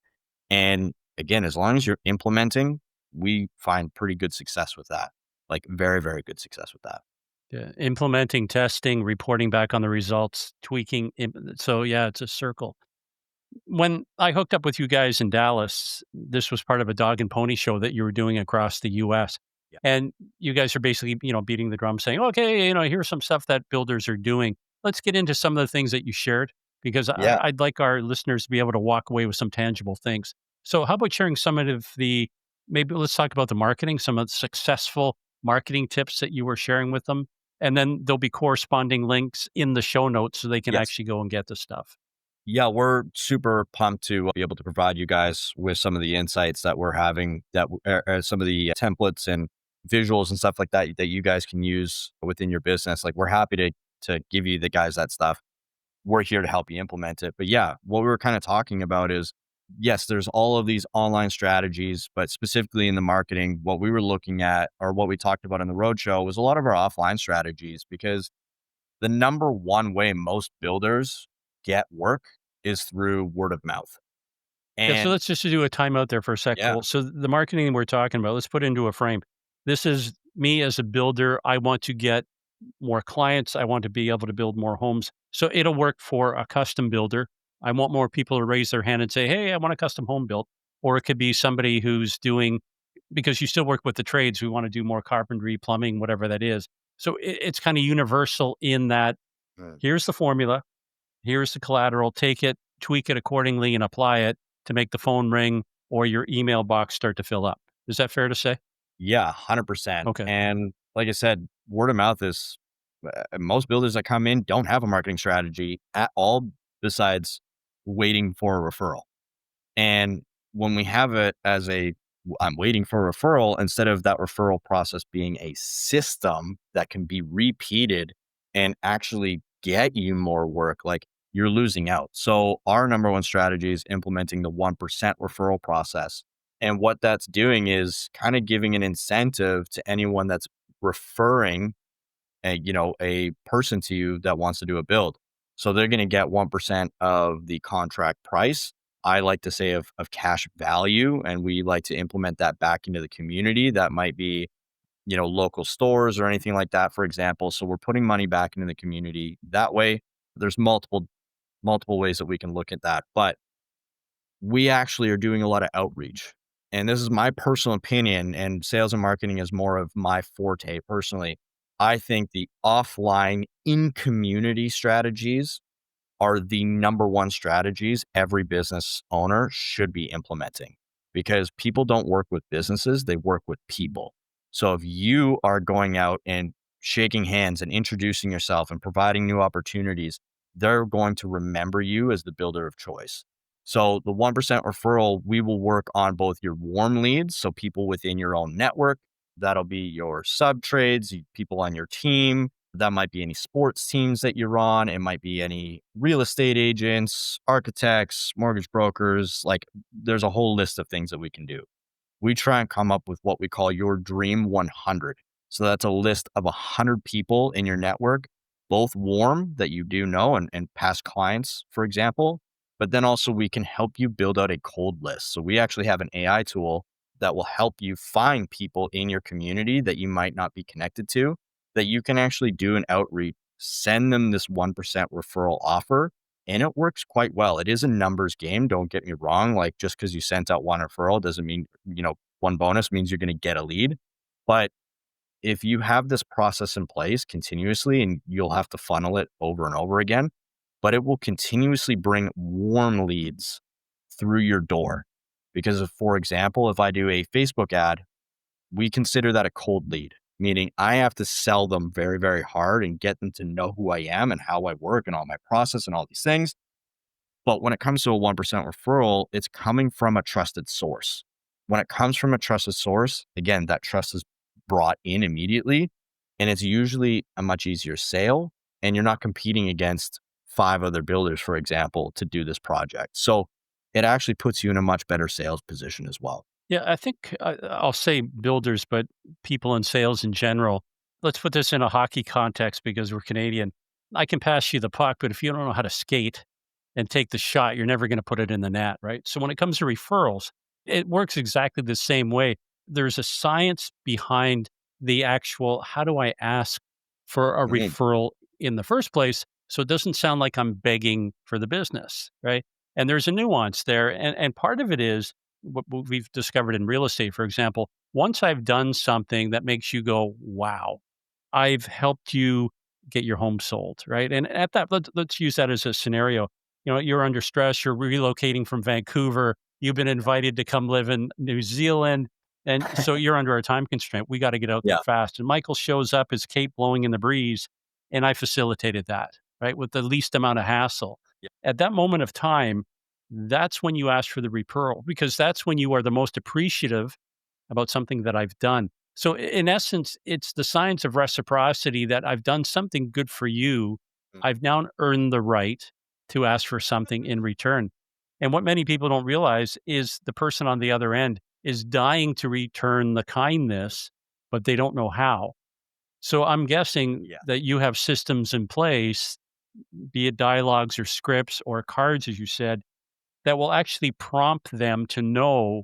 And again, as long as you're implementing, we find pretty good success with that. Like very, very good success with that. Yeah, implementing, testing, reporting back on the results, tweaking. So yeah, it's a circle. When I hooked up with you guys in Dallas, this was part of a dog and pony show that you were doing across the US. Yeah. And you guys are basically, beating the drum saying, okay, here's some stuff that builders are doing. Let's get into some of the things that you shared because Yeah. I'd like our listeners to be able to walk away with some tangible things. So how about sharing some of maybe let's talk about the marketing, some of the successful marketing tips that you were sharing with them. And then there'll be corresponding links in the show notes so they can Yes. actually go and get the stuff. Yeah, we're super pumped to be able to provide you guys with some of the insights that we're having, some of the templates and visuals and stuff like that that you guys can use within your business. Like we're happy to give you the guys that stuff. We're here to help you implement it. But yeah, what we were kind of talking about is yes, there's all of these online strategies, but specifically in the marketing, what we were looking at or what we talked about in the roadshow was a lot of our offline strategies because the number one way most builders get work is through word of mouth. Yeah, so And let's just do a timeout there for a sec, yeah, Cole. So the marketing we're talking about, let's put it into a frame. This is me as a builder. I want to get more clients. I want to be able to build more homes. So it'll work for a custom builder. I want more people to raise their hand and say, hey, I want a custom home built. Or it could be somebody who's doing, because you still work with the trades, we want to do more carpentry, plumbing, whatever that is. So it's kind of universal in that Right. here's the formula, here's the collateral, take it, tweak it accordingly, and apply it to make the phone ring or your email box start to fill up. Is that fair to say? Yeah, 100%. Okay. And like I said, word of mouth is most builders that come in don't have a marketing strategy at all besides waiting for a referral. And when we have it as I'm waiting for a referral, instead of that referral process being a system that can be repeated and actually get you more work, like you're losing out. So our number one strategy is implementing the 1% referral process. And what that's doing is kind of giving an incentive to anyone that's referring a person to you that wants to do a build. So they're going to get 1% of the contract price. I like to say of cash value, and we like to implement that back into the community. That might be, local stores or anything like that, for example. So we're putting money back into the community that way. There's multiple ways that we can look at that. But we actually are doing a lot of outreach. And this is my personal opinion, and sales and marketing is more of my forte personally. I think the offline in community strategies are the number one strategies every business owner should be implementing because people don't work with businesses, they work with people. So if you are going out and shaking hands and introducing yourself and providing new opportunities, they're going to remember you as the builder of choice. So the 1% referral, we will work on both your warm leads, so people within your own network, that'll be your sub trades, people on your team, that might be any sports teams that you're on. It might be any real estate agents, architects, mortgage brokers. Like there's a whole list of things that we can do. We try and come up with what we call your dream 100. So that's a list of 100 people in your network, both warm that you do know and past clients, for example. But then also we can help you build out a cold list. So we actually have an AI tool that will help you find people in your community that you might not be connected to, that you can actually do an outreach, send them this 1% referral offer. And it works quite well. It is a numbers game. Don't get me wrong. Like just because you sent out one referral doesn't mean, one bonus means you're going to get a lead. But if you have this process in place continuously, and you'll have to funnel it over and over again, but it will continuously bring warm leads through your door. Because if, for example, if I do a Facebook ad, we consider that a cold lead, meaning I have to sell them very, very hard and get them to know who I am and how I work and all my process and all these things. But when it comes to a 1% referral, it's coming from a trusted source. When it comes from a trusted source, again, that trust is brought in immediately. And it's usually a much easier sale. And you're not competing against five other builders, for example, to do this project. So it actually puts you in a much better sales position as well. Yeah, I think I'll say builders, but people in sales in general. Let's put this in a hockey context because we're Canadian. I can pass you the puck, but if you don't know how to skate and take the shot, you're never going to put it in the net, right? So when it comes to referrals, it works exactly the same way. There's a science behind the actual how do I ask for a Mhm. referral in the first place so it doesn't sound like I'm begging for the business, right? And there's a nuance there. And part of it is what we've discovered in real estate, for example, once I've done something that makes you go, wow, I've helped you get your home sold, right? And at that, let's use that as a scenario. You're under stress, you're relocating from Vancouver, you've been invited to come live in New Zealand. And so you're under a time constraint. We got to get out there Yeah. fast. And Michael shows up, his cape blowing in the breeze. And I facilitated that, right? With the least amount of hassle. Yeah. At that moment of time, that's when you ask for the referral because that's when you are the most appreciative about something that I've done. So in essence, it's the science of reciprocity that I've done something good for you. Mm. I've now earned the right to ask for something in return. And what many people don't realize is the person on the other end is dying to return the kindness, but they don't know how. So I'm guessing Yeah. that you have systems in place, be it dialogues or scripts or cards, as you said, that will actually prompt them to know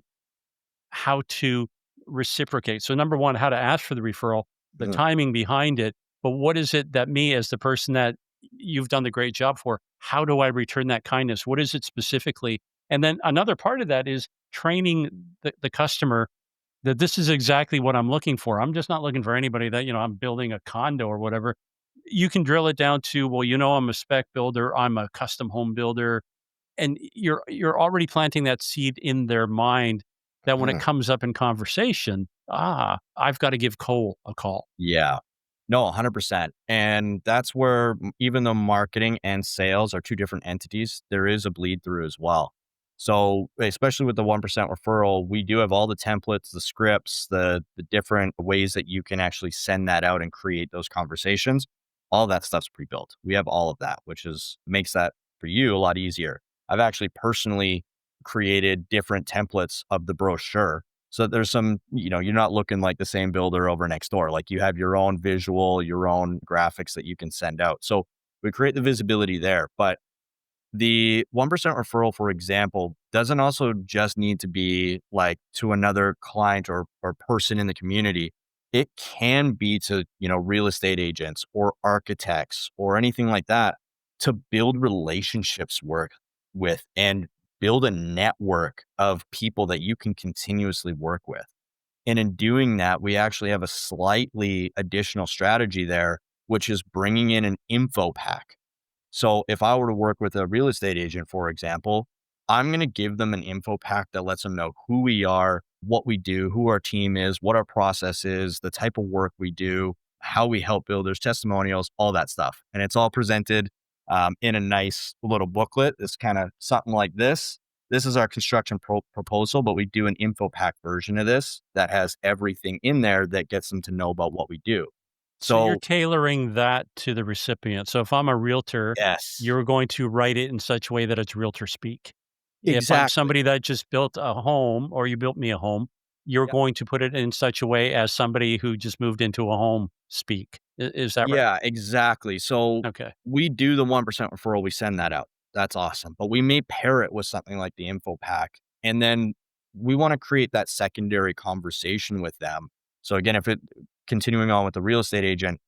how to reciprocate. So number one, how to ask for the referral, the Mhm. timing behind it, but what is it that me as the person that you've done the great job for, how do I return that kindness? What is it specifically? And then another part of that is training the customer that this is exactly what I'm looking for. I'm just not looking for anybody that, I'm building a condo or whatever. You can drill it down to, well, I'm a spec builder, I'm a custom home builder, and you're already planting that seed in their mind that when it Mhm. comes up in conversation, I've got to give Cole a call. Yeah. No, 100%. And that's where even though marketing and sales are two different entities, there is a bleed through as well. So, especially with the 1% referral, we do have all the templates, the scripts, the different ways that you can actually send that out and create those conversations. All that stuff's pre-built. We have all of that, which is makes that for you a lot easier. I've actually personally created different templates of the brochure so there's some, you're not looking like the same builder over next door. Like you have your own visual, your own graphics that you can send out. So we create the visibility there. But the 1% referral, for example, doesn't also just need to be like to another client or person in the community. It can be to, real estate agents or architects or anything like that to build relationships with and build a network of people that you can continuously work with. And in doing that, we actually have a slightly additional strategy there, which is bringing in an info pack. So if I were to work with a real estate agent, for example, I'm going to give them an info pack that lets them know who we are, what we do, who our team is, what our process is, the type of work we do, how we help builders, testimonials, all that stuff. And it's all presented in a nice little booklet. It's kind of something like this. This is our construction proposal, but we do an info pack version of this that has everything in there that gets them to know about what we do. So you're So, tailoring that to the recipient. So if I'm a realtor, yes, you're going to write it in such a way that it's realtor speak. If I'm exactly. somebody that just built a home or you built me a home, you're going to put it in such a way as somebody who just moved into a home speak. Is that right? Yeah, exactly. So Okay. we do the 1% referral, we send that out. That's awesome. But we may pair it with something like the info pack. And then we want to create that secondary conversation with them. So again, if it continuing on with the real estate agent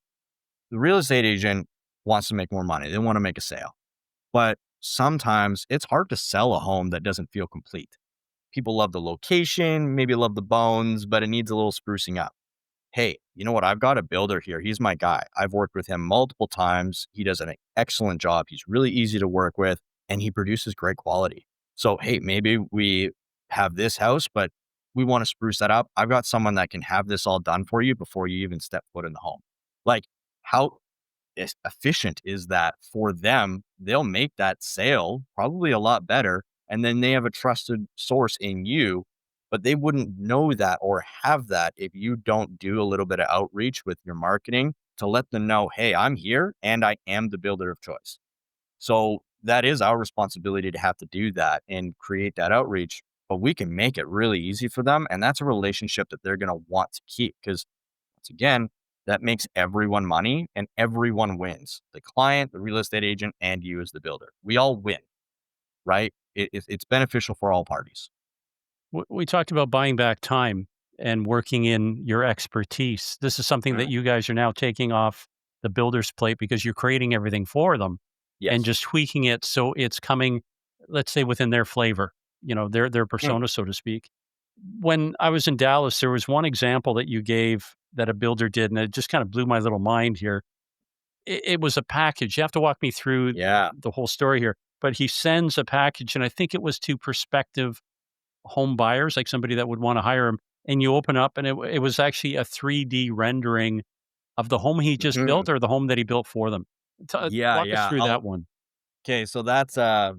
wants to make more money. They want to make a sale. But sometimes it's hard to sell a home that doesn't feel complete. People love the location, maybe love the bones, but it needs a little sprucing up. Hey, you know what? I've got a builder here. He's my guy. I've worked with him multiple times. He does an excellent job. He's really easy to work with and he produces great quality. So, hey, maybe we have this house, but we want to spruce that up. I've got someone that can have this all done for you before you even step foot in the home. Like, how efficient is that for them? They'll make that sale probably a lot better. And then they have a trusted source in you, but they wouldn't know that or have that if you don't do a little bit of outreach with your marketing to let them know, hey, I'm here and I am the builder of choice. So that is our responsibility to have to do that and create that outreach, but we can make it really easy for them. And that's a relationship that they're going to want to keep because once again, that makes everyone money and everyone wins. The client, the real estate agent, and you as the builder. We all win, right? It's beneficial for all parties. We talked about buying back time and working in your expertise. This is something Mm. that you guys are now taking off the builder's plate because you're creating everything for them and Yes. just tweaking it so it's coming, let's say, within their flavor, their Mm. persona, so to speak. When I was in Dallas, there was one example that you gave that a builder did, and it just kind of blew my little mind here. It was a package. You have to walk me through Yeah. the whole story here. But he sends a package, and I think it was to prospective home buyers, like somebody that would wanna hire him, and you open up and it was actually a 3D rendering of the home he just Mhm. built or the home that he built for them. Yeah, Walk us yeah. through that one. Okay, so that's a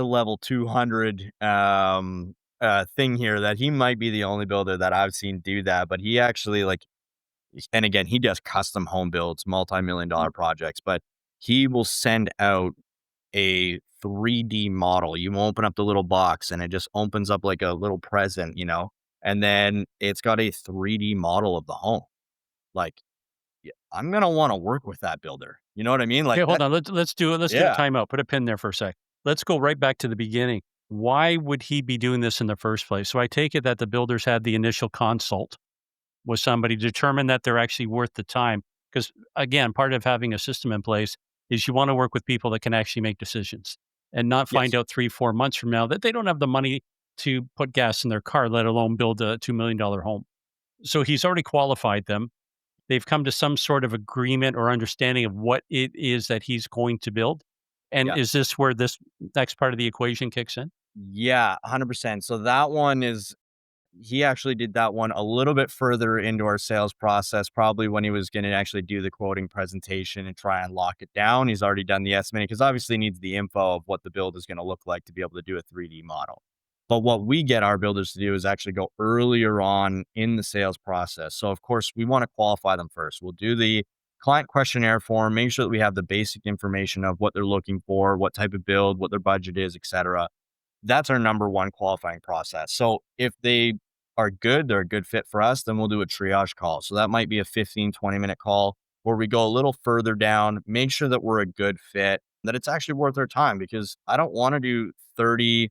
level 200 thing here that he might be the only builder that I've seen do that, but he actually like and again, he does custom home builds, multi-million dollar projects, but he will send out a 3D model. You open up the little box and it just opens up like a little present, and then it's got a 3D model of the home. Like, yeah, I'm gonna want to work with that builder. You know what I mean? Okay, Like hold that. on. Let's do it. Let's do a Yeah. timeout. Put a pin there for a sec. Let's go right back to the beginning. Why would he be doing this in the first place? So I take it that the builders had the initial consult with somebody, determine that they're actually worth the time. Because again, part of having a system in place is you want to work with people that can actually make decisions and not find Yes. out 3, 4 months from now that they don't have the money to put gas in their car, let alone build a $2 million home. So he's already qualified them. They've come to some sort of agreement or understanding of what it is that he's going to build. And Yeah. is this where this next part of the equation kicks in? Yeah, 100%. So that one is he actually did that one a little bit further into our sales process, probably when he was going to actually do the quoting presentation and try and lock it down. He's already done the estimating because obviously he needs the info of what the build is going to look like to be able to do a 3D model. But what we get our builders to do is actually go earlier on in the sales process. So of course we want to qualify them first. We'll do the client questionnaire form, make sure that we have the basic information of what they're looking for, what type of build, what their budget is, etc. That's our number one qualifying process. So if they are good, they're a good fit for us, then we'll do a triage call. So that might be a 15, 20-minute call where we go a little further down, make sure that we're a good fit, that it's actually worth our time because I don't want to do 30,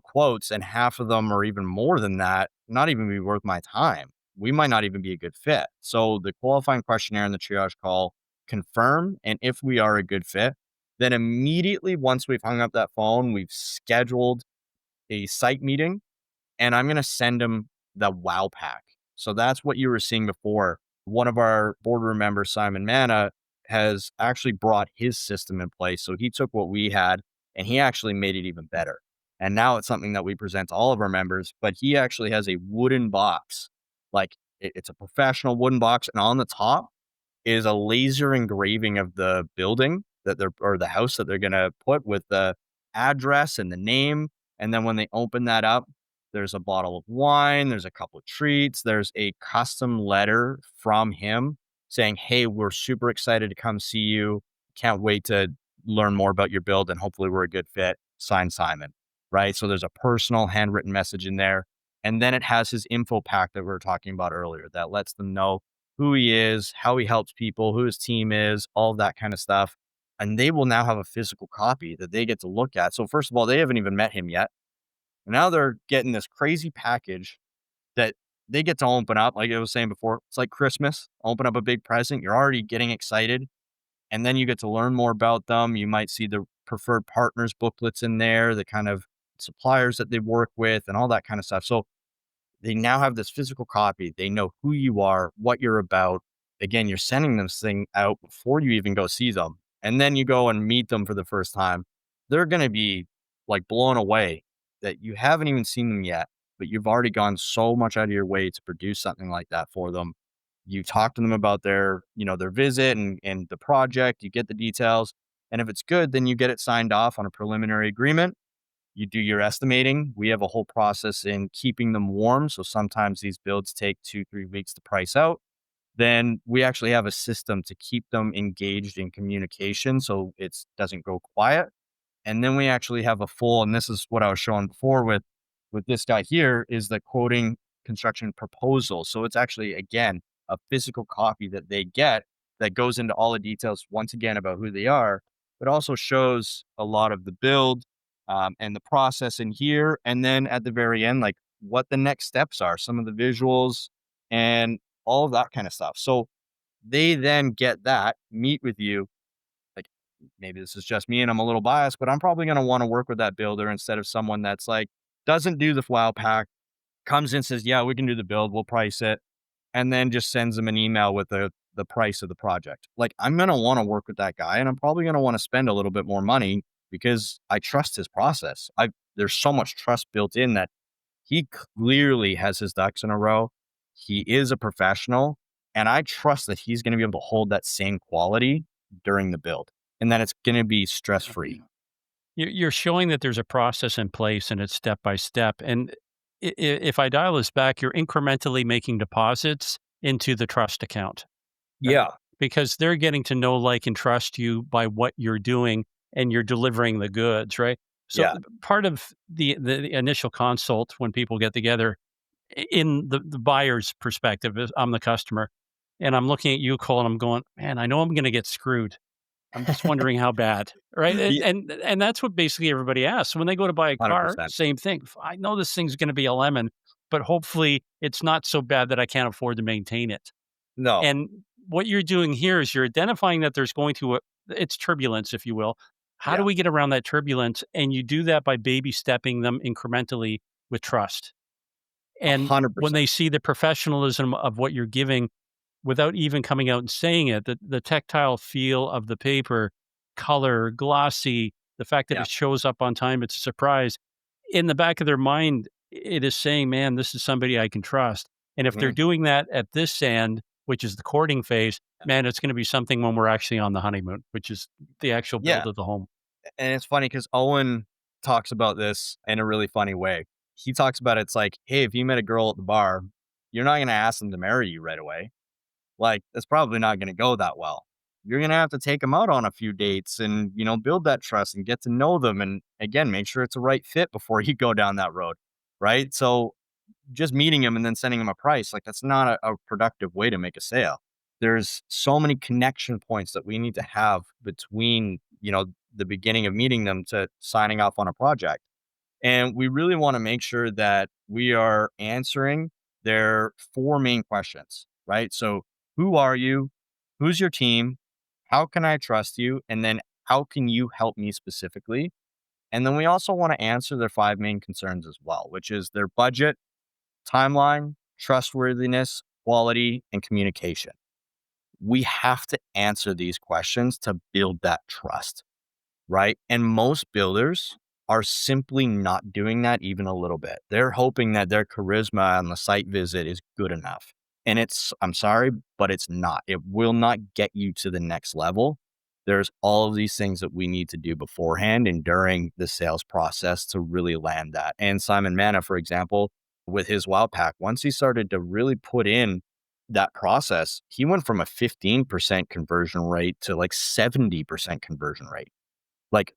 quotes and half of them or even more than that, not even be worth my time. We might not even be a good fit. So the qualifying questionnaire and the triage call confirm. And if we are a good fit, then immediately once we've hung up that phone, we've scheduled a site meeting and I'm going to send them the wow pack. So that's what you were seeing before. One of our boardroom members, Simon Manna, has actually brought his system in place. So he took what we had and he actually made it even better. And now it's something that we present to all of our members, but he actually has a wooden box. Like it's a professional wooden box. And on the top is a laser engraving of the building that they're or the house that they're gonna put with the address and the name, and then when they open that up, there's a bottle of wine, there's a couple of treats, there's a custom letter from him saying, "Hey, we're super excited to come see you. Can't wait to learn more about your build, and hopefully we're a good fit. Signed, Simon." Right? So there's a personal handwritten message in there, and then it has his info pack that we were talking about earlier that lets them know who he is, how he helps people, who his team is, all of that kind of stuff. And they will now have a physical copy that they get to look at. So first of all, they haven't even met him yet. Now they're getting this crazy package that they get to open up. Like I was saying before, it's like Christmas. Open up a big present. You're already getting excited. And then you get to learn more about them. You might see the preferred partners booklets in there, the kind of suppliers that they work with, and all that kind of stuff. So they now have this physical copy. They know who you are, what you're about. Again, you're sending this thing out before you even go see them. And then you go and meet them for the first time. They're going to be like blown away that you haven't even seen them yet, but you've already gone so much out of your way to produce something like that for them. You talk to them about their visit and the project, you get the details. And if it's good, then you get it signed off on a preliminary agreement. You do your estimating. We have a whole process in keeping them warm. So sometimes these builds take 2, 3 weeks to price out. Then we actually have a system to keep them engaged in communication so it doesn't go quiet. And then we actually have a full, and this is what I was showing before with this guy here, is the quoting construction proposal. So it's actually, again, a physical copy that they get that goes into all the details once again about who they are, but also shows a lot of the build and the process in here. And then at the very end, like what the next steps are, some of the visuals and all of that kind of stuff. So they then get that, meet with you, like, maybe this is just me and I'm a little biased, but I'm probably going to want to work with that builder instead of someone that's like, doesn't do the wow pack, comes in, says, yeah, we can do the build, we'll price it, and then just sends them an email with the price of the project. Like, I'm going to want to work with that guy and I'm probably going to want to spend a little bit more money because I trust his process. There's so much trust built in that he clearly has his ducks in a row. He is a professional, and I trust that he's going to be able to hold that same quality during the build and that it's going to be stress free. You're showing that there's a process in place and it's step by step. And if I dial this back, you're incrementally making deposits into the trust account, Yeah. because they're getting to know, like, and trust you by what you're doing and you're delivering the goods, right? So Yeah. part of the initial consult when people get together in the buyer's perspective is I'm the customer and I'm looking at you, Cole, and I'm going, man, I know I'm going to get screwed. I'm just wondering how bad, right? Yeah. And that's what basically everybody asks. When they go to buy a car, 100%. same thing. I know this thing's gonna be a lemon, but hopefully it's not so bad that I can't afford to maintain it. No. And what you're doing here is you're identifying that there's going to, it's turbulence, if you will. How do Yeah, we get around that turbulence? And you do that by baby stepping them incrementally with trust. And when 100%. they see the professionalism of what you're giving without even coming out and saying it, the tactile feel of the paper, color, glossy, the fact that Yeah. it shows up on time, it's a surprise. In the back of their mind, it is saying, man, this is somebody I can trust. And if they're Mhm. doing that at this end, which is the courting phase, man, it's going to be something when we're actually on the honeymoon, which is the actual Yeah, build of the home. and it's funny because Owen talks about this in a really funny way. He talks about it's like, "Hey, if you met a girl at the bar, you're not gonna ask them to marry you right away. Like, that's probably not gonna go that well. You're gonna have to take them out on a few dates and, build that trust and get to know them, and again, make sure it's a right fit before you go down that road, right? So, just meeting him and then sending him a price, like, that's not a productive way to make a sale. There's so many connection points that we need to have between, the beginning of meeting them to signing off on a project. And we really want to make sure that we are answering their four main questions, right? So, who are you? Who's your team? How can I trust you? And then, how can you help me specifically? And then we also want to answer their five main concerns as well, which is their budget, timeline, trustworthiness, quality, and communication. We have to answer these questions to build that trust, right? And most builders are simply not doing that even a little bit. They're hoping that their charisma on the site visit is good enough. And I'm sorry, but it's not. It will not get you to the next level. There's all of these things that we need to do beforehand and during the sales process to really land that. And Simon Manna, for example, with his Wow Pack, once he started to really put in that process, he went from a 15% conversion rate to like 70% conversion rate, like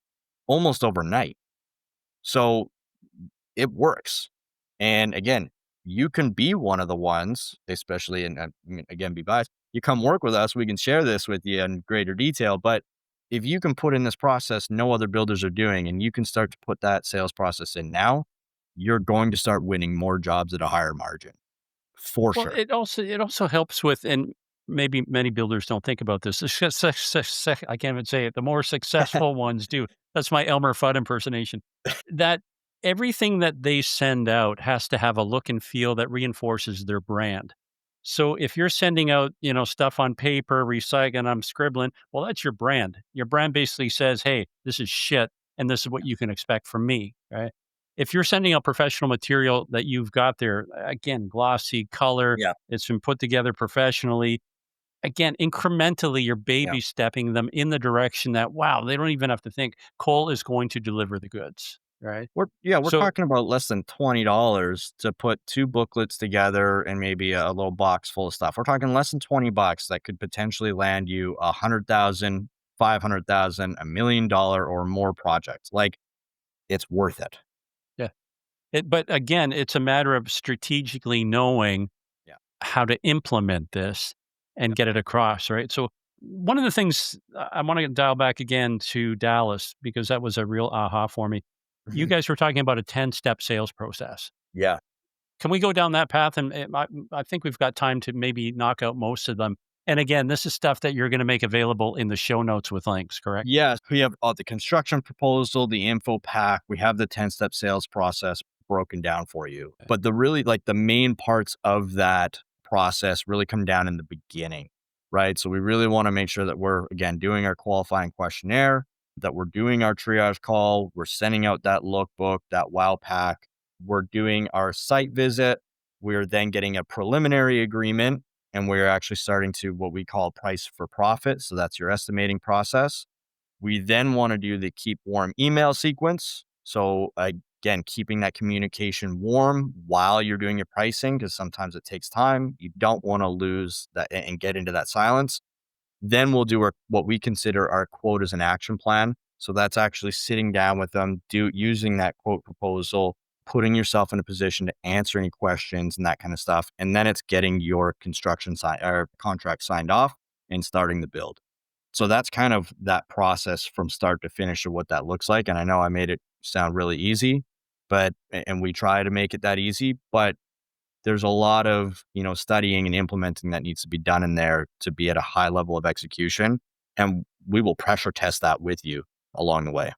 almost overnight. So it works. And again, you can be one of the ones, especially, and again, be biased. You come work with us, we can share this with you in greater detail. But if you can put in this process no other builders are doing, and you can start to put that sales process in now, you're going to start winning more jobs at a higher margin for Well, sure. it also helps with, and maybe many builders don't think about this. I can't even say it. The more successful ones do. That's my Elmer Fudd impersonation. That everything that they send out has to have a look and feel that reinforces their brand. So if you're sending out, stuff on paper, recycling, I'm scribbling, well, that's your brand. Your brand basically says, "Hey, this is shit, and this is what you can expect from me." Right? If you're sending out professional material that you've got there, again, glossy color, Yeah. it's been put together professionally. Again, incrementally, you're Yeah. baby stepping them in the direction that, wow, they don't even have to think Cole is going to deliver the goods, right? We're So, talking about less than $20 to put 2 booklets together and maybe a little box full of stuff. We're talking less than $20 that could potentially land you 100,000, 500,000, $1,000,000 or more projects. Like, it's worth it. yeah. But again, it's a matter of strategically knowing Yeah. how to implement this and Yep. get it across, right? So, one of the things I want to dial back again to Dallas because that was a real aha for me. You Mhm. guys were talking about a 10-step sales process. Yeah. Can we go down that path? And I think we've got time to maybe knock out most of them. And again, this is stuff that you're going to make available in the show notes with links, correct? Yes, we have the construction proposal, the info pack. We have the 10-step sales process broken down for you. Okay. But the main parts of that process really come down in the beginning, right? So we really want to make sure that we're, again, doing our qualifying questionnaire, that we're doing our triage call, we're sending out that lookbook, that wow pack, we're doing our site visit. We're then getting a preliminary agreement, and we're actually starting to what we call price for profit. So that's your estimating process. We then want to do the keep warm email sequence. So again, keeping that communication warm while you're doing your pricing, because sometimes it takes time. You don't want to lose that and get into that silence. Then we'll do what we consider our quote as an action plan. So that's actually sitting down with them, using that quote proposal, putting yourself in a position to answer any questions and that kind of stuff. And then it's getting your construction or contract signed off and starting the build. So that's kind of that process from start to finish of what that looks like. And I know I made it sound really easy, and we try to make it that easy, but there's a lot of, studying and implementing that needs to be done in there to be at a high level of execution. And we will pressure test that with you along the way.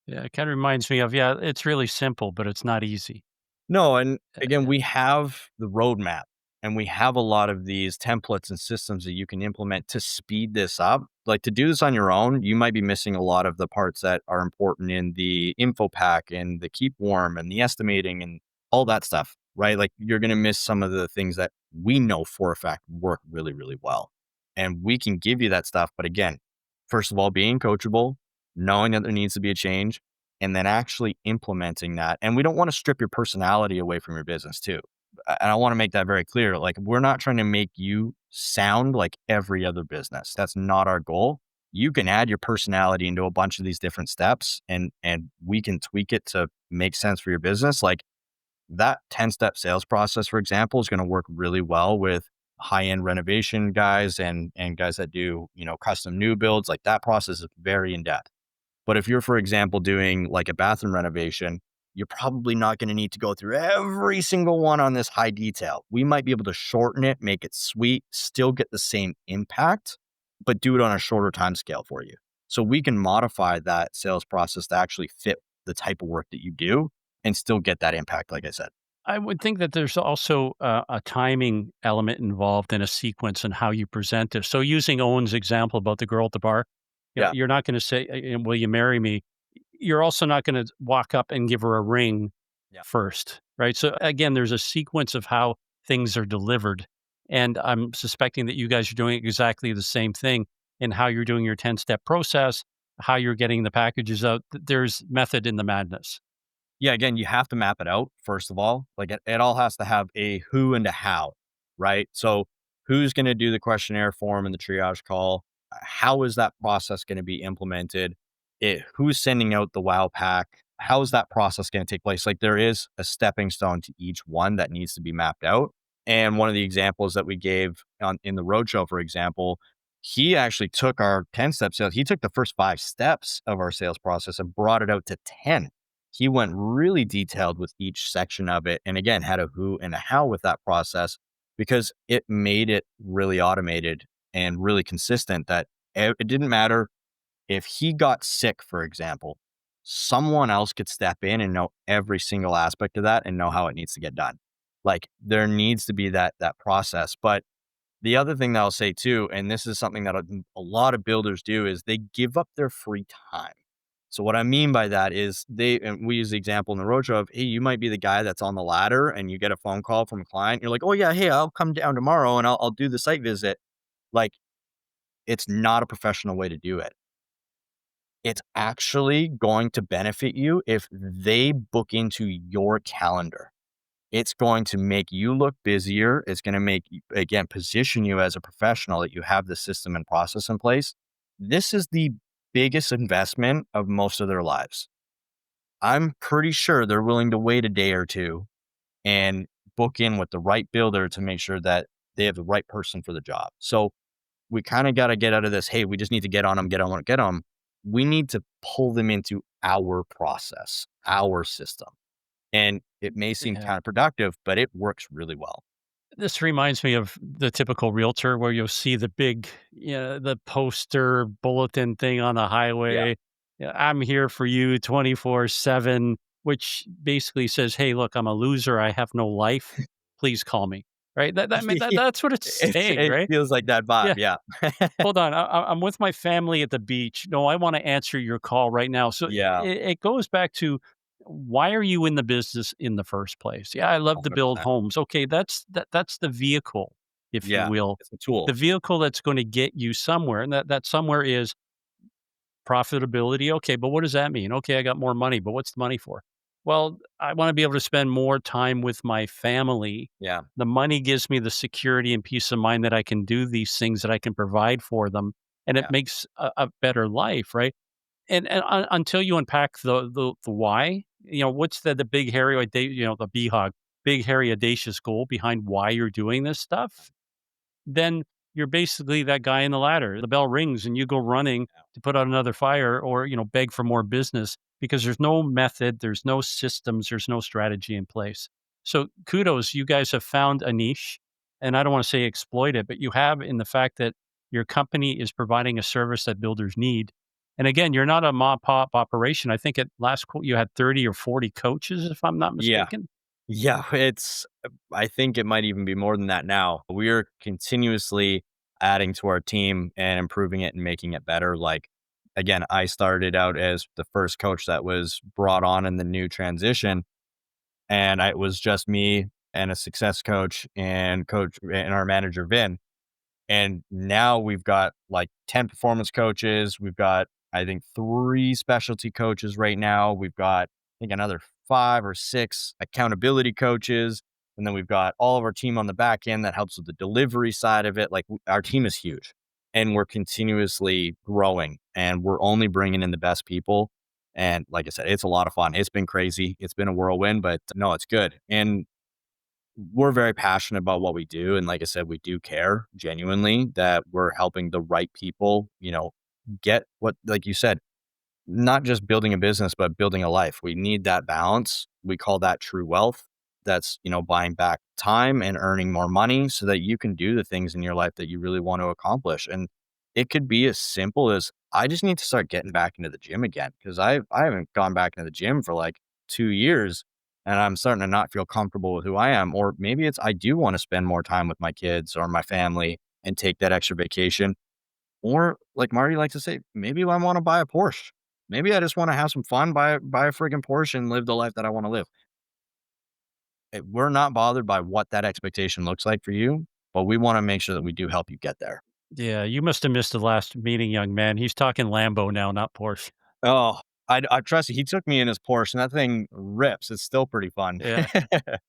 Yeah, it kind of reminds me of, yeah, it's really simple, but it's not easy. No, and again, Yeah. we have the roadmap and we have a lot of these templates and systems that you can implement to speed this up. Like to do this on your own, you might be missing a lot of the parts that are important in the info pack and the keep warm and the estimating and all that stuff, right? Like you're going to miss some of the things that we know for a fact work really, really well. And we can give you that stuff. But again, first of all, being coachable, knowing that there needs to be a change, and then actually implementing that. And we don't want to strip your personality away from your business too. And I want to make that very clear. Like we're not trying to make you sound like every other business. That's not our goal. You can add your personality into a bunch of these different steps and we can tweak it to make sense for your business. Like that 10-step sales process, for example, is going to work really well with high-end renovation guys and guys that do, custom new builds. Like that process is very in-depth. But if you're, for example, doing like a bathroom renovation, you're probably not going to need to go through every single one on this high detail. We might be able to shorten it, make it sweet, still get the same impact, but do it on a shorter time scale for you. So we can modify that sales process to actually fit the type of work that you do and still get that impact, like I said. I would think that there's also a timing element involved in a sequence and how you present it. So using Owen's example about the girl at the bar, Yeah. you're not going to say, "Will you marry me?" You're also not going to walk up and give her a ring Yeah. first, right? So again, there's a sequence of how things are delivered, and I'm suspecting that you guys are doing exactly the same thing in how you're doing your 10-step process, how you're getting the packages out. There's method in the madness. Yeah, again, you have to map it out, first of all. Like it all has to have a who and a how, right? So who's going to do the questionnaire form and the triage call? How is that process going to be implemented? Who's sending out the wow pack? How is that process going to take place? Like there is a stepping stone to each one that needs to be mapped out. And one of the examples that we gave in the roadshow, for example, he actually took our 10-step sales. He took the first 5 steps of our sales process and brought it out to 10. He went really detailed with each section of it. And again, had a who and a how with that process because it made it really automated and really consistent that it didn't matter if he got sick, for example, someone else could step in and know every single aspect of that and know how it needs to get done. Like there needs to be that process. But the other thing that I'll say too, and this is something that a lot of builders do, is they give up their free time. So what I mean by that is and we use the example in the roadshow of, hey, you might be the guy that's on the ladder and you get a phone call from a client. You're like, oh yeah, hey, I'll come down tomorrow and I'll do the site visit. Like it's not a professional way to do it. It's actually going to benefit you if they book into your calendar. It's going to make you look busier. It's going to make you, again, position you as a professional that you have the system and process in place. This is the biggest investment of most of their lives. I'm pretty sure they're willing to wait a day or two and book in with the right builder to make sure that they have the right person for the job. So we kind of got to get out of this. Hey, we just need to get on them, get on them, get on them. We need to pull them into our process, our system. And it may seem Yeah. counterproductive, but it works really well. This reminds me of the typical realtor where you'll see the big, the poster bulletin thing on the Yeah. highway. Yeah, I'm here for you 24/7, which basically says, "Hey, look, I'm a loser. I have no life. Please call me." Right? I mean, Yeah. that's what it's saying, It right? feels like that vibe. Yeah. Yeah. Hold on. I'm with my family at the beach. No, I want to answer your call right now. So Yeah. it goes back to, why are you in the business in the first place? Yeah, I love to build 100%. homes. Okay, that's the vehicle, if you Yeah. will, It's a the tool. vehicle that's going to get you somewhere, and that somewhere is profitability. Okay, but what does that mean? Okay, I got more money, but what's the money for? Well, I want to be able to spend more time with my family. Yeah. The money gives me the security and peace of mind that I can do these things, that I can provide for them, and it Yeah. makes a better life, right? And until you unpack the why, what's the big hairy the BHOG, big hairy audacious goal behind why you're doing this stuff, then you're basically that guy in the ladder. The bell rings and you go running to put out another fire, or, beg for more business, because there's no method, there's no systems, there's no strategy in place. So kudos, you guys have found a niche, and I don't want to say exploit it, but you have in the fact that your company is providing a service that builders need. And again, you're not a mop pop operation. I think at last quote you had 30 or 40 coaches, if I'm not Yeah. mistaken. Yeah, I think it might even be more than that now. We are continuously adding to our team and improving it and making it better. Like, again, I started out as the first coach that was brought on in the new transition, and it was just me and a success coach and our manager, Vin. And now we've got like 10 performance coaches. We've got, I think, 3 specialty coaches right now. We've got, I think, another 5 or 6 accountability coaches. And then we've got all of our team on the back end that helps with the delivery side of it. Like our team is huge and we're continuously growing and we're only bringing in the best people. And like I said, it's a lot of fun. It's been crazy. It's been a whirlwind, but no, it's good. And we're very passionate about what we do. And like I said, we do care genuinely that we're helping the right people, get what, like you said, not just building a business, but building a life. We need that balance. We call that true wealth. That's, buying back time and earning more money so that you can do the things in your life that you really want to accomplish. And it could be as simple as I just need to start getting back into the gym again because I haven't gone back into the gym for like 2 years and I'm starting to not feel comfortable with who I am. Or maybe it's I do want to spend more time with my kids or my family and take that extra vacation. Or like Marty likes to say, maybe I want to buy a Porsche. Maybe I just want to have some fun, buy a freaking Porsche and live the life that I want to live. We're not bothered by what that expectation looks like for you, but we want to make sure that we do help you get there. Yeah, you must have missed the last meeting, young man. He's talking Lambo now, not Porsche. Oh, I trust you. He took me in his Porsche and that thing rips. It's still pretty fun. Yeah.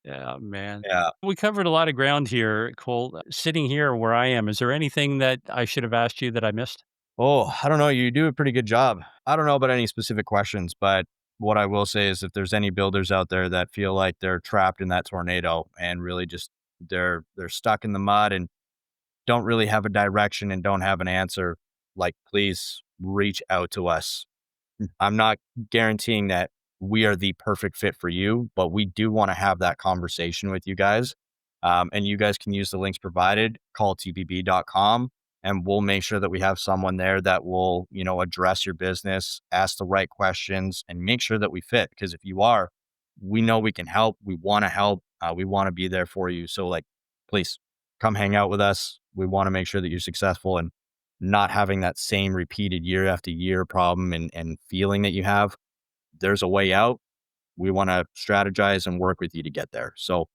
Yeah, man. Yeah. We covered a lot of ground here, Cole. Sitting here where I am, is there anything that I should have asked you that I missed? Oh, I don't know. You do a pretty good job. I don't know about any specific questions, but what I will say is if there's any builders out there that feel like they're trapped in that tornado and really just they're stuck in the mud and don't really have a direction and don't have an answer, like please reach out to us. I'm not guaranteeing that we are the perfect fit for you, but we do want to have that conversation with you guys. And you guys can use the links provided, call tbb.com, and we'll make sure that we have someone there that will, address your business, ask the right questions, and make sure that we fit. Because if you are, we know we can help. We want to help. We want to be there for you. So, like, please come hang out with us. We want to make sure that you're successful and not having that same repeated year after year problem and feeling that you have. There's a way out. We want to strategize and work with you to get there. So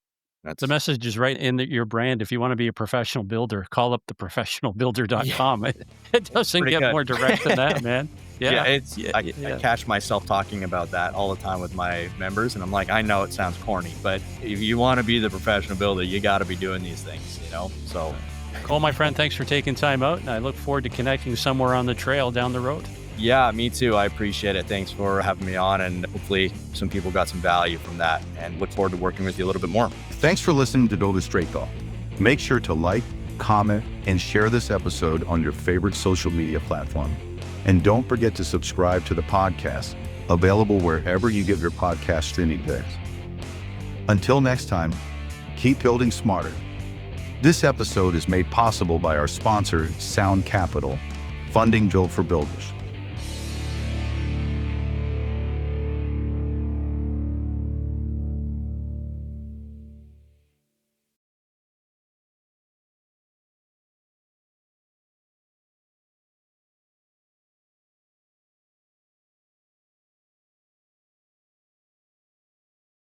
The that's message is right in your brand. If you want to be a professional builder, call up yeah, theprofessionalbuilder.com. It doesn't pretty get good. more direct than that, man. Yeah, Yeah. Yeah. I Yeah. catch myself talking about that all the time with my members, and I'm like, I know it sounds corny, but if you want to be the professional builder, you got to be doing these things. So Cole, my friend, thanks for taking time out, and I look forward to connecting somewhere on the trail down the road. yeah, me too. I appreciate it. Thanks for having me on, and hopefully some people got some value from that, and look forward to working with you a little bit more. Thanks for listening to Builder Straight Talk. Make sure to like, comment, and share this episode on your favorite social media platform. And don't forget to subscribe to the podcast, available wherever you get your podcast streaming days. Until next time, keep building smarter. This episode is made possible by our sponsor, Sound Capital, funding built for builders.